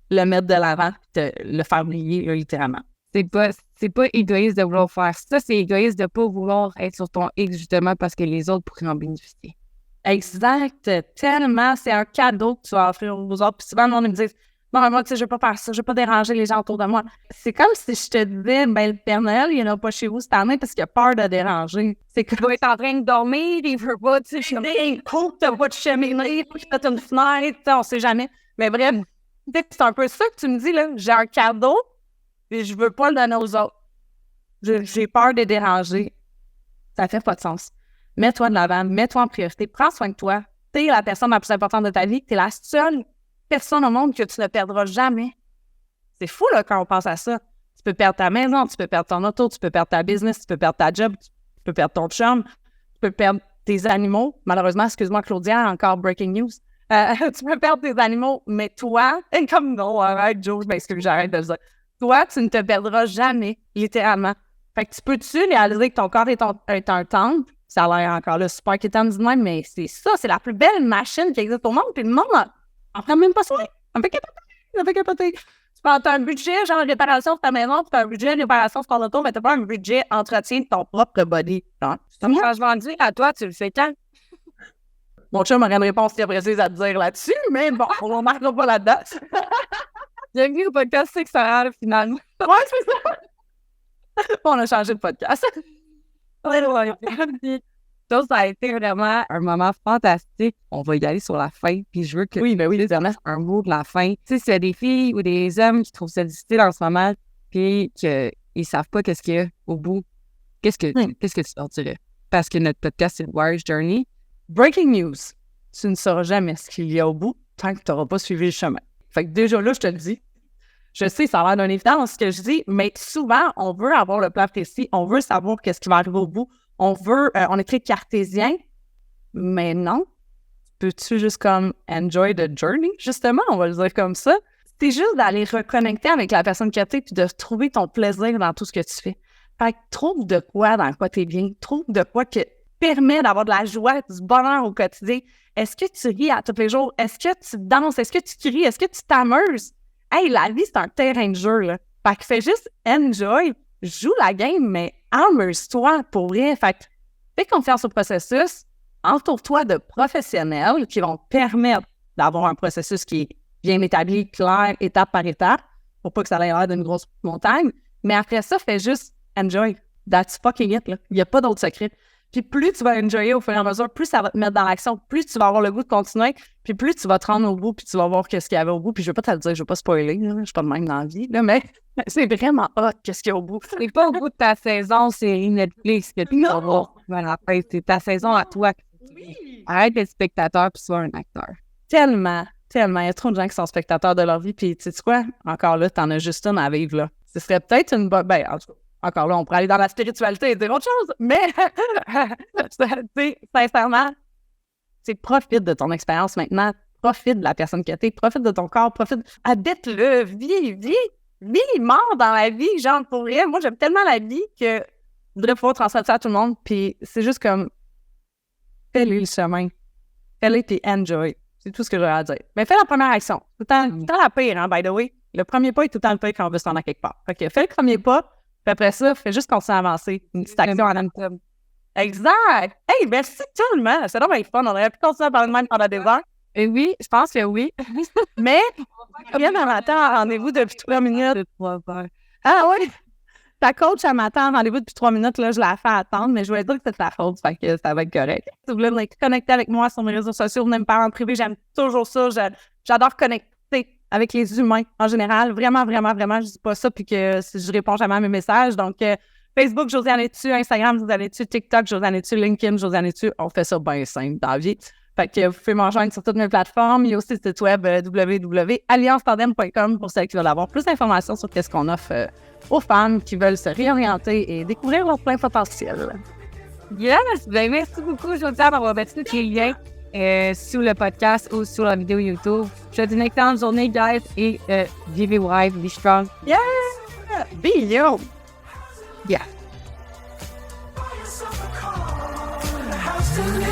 le mettre de l'avant et le faire briller, là, littéralement. C'est pas égoïste de vouloir faire ça, c'est égoïste de pas vouloir être sur ton X justement parce que les autres pourraient en bénéficier. Exact, tellement, c'est un cadeau que tu vas offrir aux autres. Puis souvent, le monde me dit « Bon, moi, tu sais, je veux pas faire ça, je veux pas déranger les gens autour de moi. » C'est comme si je te disais « Ben, le Père Noël, il en a pas chez vous cette année parce qu'il a peur de déranger. » C'est que tu vas être en train de dormir, il veut pas, tu sais, t'as pas de cheminée, faut qu'il mette une fenêtre, on sait jamais. Mais bref, c'est un peu ça que tu me dis, là. J'ai un cadeau, et je veux pas le donner aux autres. J'ai peur de déranger. Ça fait pas de sens. Mets-toi de l'avant, mets-toi en priorité, prends soin de toi. T'es la personne la plus importante de ta vie, t'es la seule personne au monde que tu ne perdras jamais. C'est fou, là, quand on pense à ça. Tu peux perdre ta maison, tu peux perdre ton auto, tu peux perdre ta business, tu peux perdre ta job, tu peux perdre ton chum, tu peux perdre tes animaux. Malheureusement, excuse-moi, Claudia, encore breaking news. Tu peux perdre tes animaux, mais toi, comme non, arrête, Joe, je m'excuse, j'arrête de le dire. Toi, tu ne te perdras jamais, littéralement. Fait que tu peux-tu réaliser que ton corps est un temple? Ça a l'air encore là super quétaine du même, mais c'est ça, c'est la plus belle machine qui existe au monde, puis le monde en prend même pas soin. Ça fait capoter. Tu as un budget, genre réparation de ta maison, tu as un budget réparation de ton auto, mais tu n'as pas un budget entretien de ton propre body. Hein? Changement de vie, à toi, tu le fais quand? Mon chum aurait une réponse très précise à te dire là-dessus, mais bon, on ne marquera pas là-dedans. J'ai vu le podcast sexuel, finalement. Ouais, c'est ça. On a changé de podcast. Ça a été vraiment un moment fantastique. On va y aller sur la fin, puis je veux que oui, tu un mot de la fin. Tu sais, s'il y a des filles ou des hommes qui trouvent ça difficile en ce moment, puis qu'ils ne savent pas qu'est-ce qu'il y a au bout, qu'est-ce que tu leur dirais? Parce que notre podcast, c'est Wise Journey. Breaking news. Tu ne sauras jamais ce qu'il y a au bout tant que tu n'auras pas suivi le chemin. Fait que déjà là, je te le dis. Je sais, ça a l'air d'une évidence ce que je dis, mais souvent, on veut avoir le plan précis, on veut savoir qu'est-ce qui va arriver au bout, on est très cartésien, mais non. Peux-tu juste comme enjoy the journey, justement, on va le dire comme ça. C'est juste d'aller reconnecter avec la personne que t'es puis de trouver ton plaisir dans tout ce que tu fais. Fait que trouve de quoi dans quoi t'es bien, trouve de quoi qui permet d'avoir de la joie, du bonheur au quotidien. Est-ce que tu ris à tous les jours? Est-ce que tu danses? Est-ce que tu cries? Est-ce que tu t'amuses? Hey, la vie, c'est un terrain de jeu, là. Fait que fais juste enjoy, joue la game, mais amuse-toi pour vrai. Fait que fais confiance au processus, entoure-toi de professionnels qui vont te permettre d'avoir un processus qui est bien établi, clair, étape par étape, pour pas que ça ait l'air d'une grosse montagne. Mais après ça, fais juste enjoy. That's fucking it, là. Il n'y a pas d'autre secret. Puis plus tu vas enjoyer au fur et à mesure, plus ça va te mettre dans l'action, plus tu vas avoir le goût de continuer, puis plus tu vas te rendre au bout, puis tu vas voir qu'est-ce qu'il y avait au bout. Puis je vais pas te le dire, je vais pas spoiler, là, je suis pas de même dans la vie, là, mais c'est vraiment hot qu'est-ce qu'il y a au bout. C'est pas au bout de ta saison série Netflix que tu vas voir. Voilà, c'est ta saison à toi. Oui. Arrête d'être spectateur puis sois un acteur. Tellement. Il y a trop de gens qui sont spectateurs de leur vie, puis tu sais quoi? Encore là, t'en as juste une à vivre, là. Ce serait peut-être une bonne... Ben, en tout cas, encore là, on pourrait aller dans la spiritualité et dire autre chose, mais sincèrement, profite de ton expérience maintenant, profite de la personne que t'es, profite de ton corps, habite-le, vis mort dans la vie, genre pour rien. Moi, j'aime tellement la vie que je voudrais pouvoir transmettre ça à tout le monde, puis c'est juste comme fais-lui le chemin, fais-le puis enjoy. C'est tout ce que j'ai à dire. Mais fais la première action. Tout le temps la pire, hein, by the way. Le premier pas est tout le temps le pire quand on veut se rendre à quelque part. Fait que fais le premier pas, puis après ça, fais juste continuer à avancer. Une petite action en même temps. Exact! Hey, merci tellement! C'est vraiment fun. On aurait pu continuer à parler de même pendant des heures. Et oui, je pense que oui. Mais, combien elle m'attend en rendez-vous depuis 3 minutes? Ah oui? Ta coach, elle m'attend en rendez-vous depuis 3 minutes. Là, je la fais attendre, mais je vais dire que c'est ta faute. Fait que ça va être correct. Si vous voulez venir connecter avec moi sur mes réseaux sociaux, venez me parler en privé. J'aime toujours ça. J'adore connecter avec les humains en général. Vraiment, vraiment, vraiment. Je dis pas ça puis que je réponds jamais à mes messages. Donc, Facebook, Josiane Etu, Instagram, Josiane Etu, TikTok, Josiane Etu, LinkedIn, Josiane Etu. On fait ça bien simple dans la vie. Fait que vous pouvez me rejoindre sur toutes mes plateformes. Il y a aussi le site web www.alliancetandem.com pour celles qui veulent avoir plus d'informations sur qu'est-ce qu'on offre aux femmes qui veulent se réorienter et découvrir leur plein potentiel. Yes! Ben, merci beaucoup, Josiane, d'avoir mettre tous les liens sur le podcast ou sur la vidéo YouTube. Je vous souhaite une excellente journée, guys, et vivez wife, be strong. Yeah! Be you! Yeah. House to live.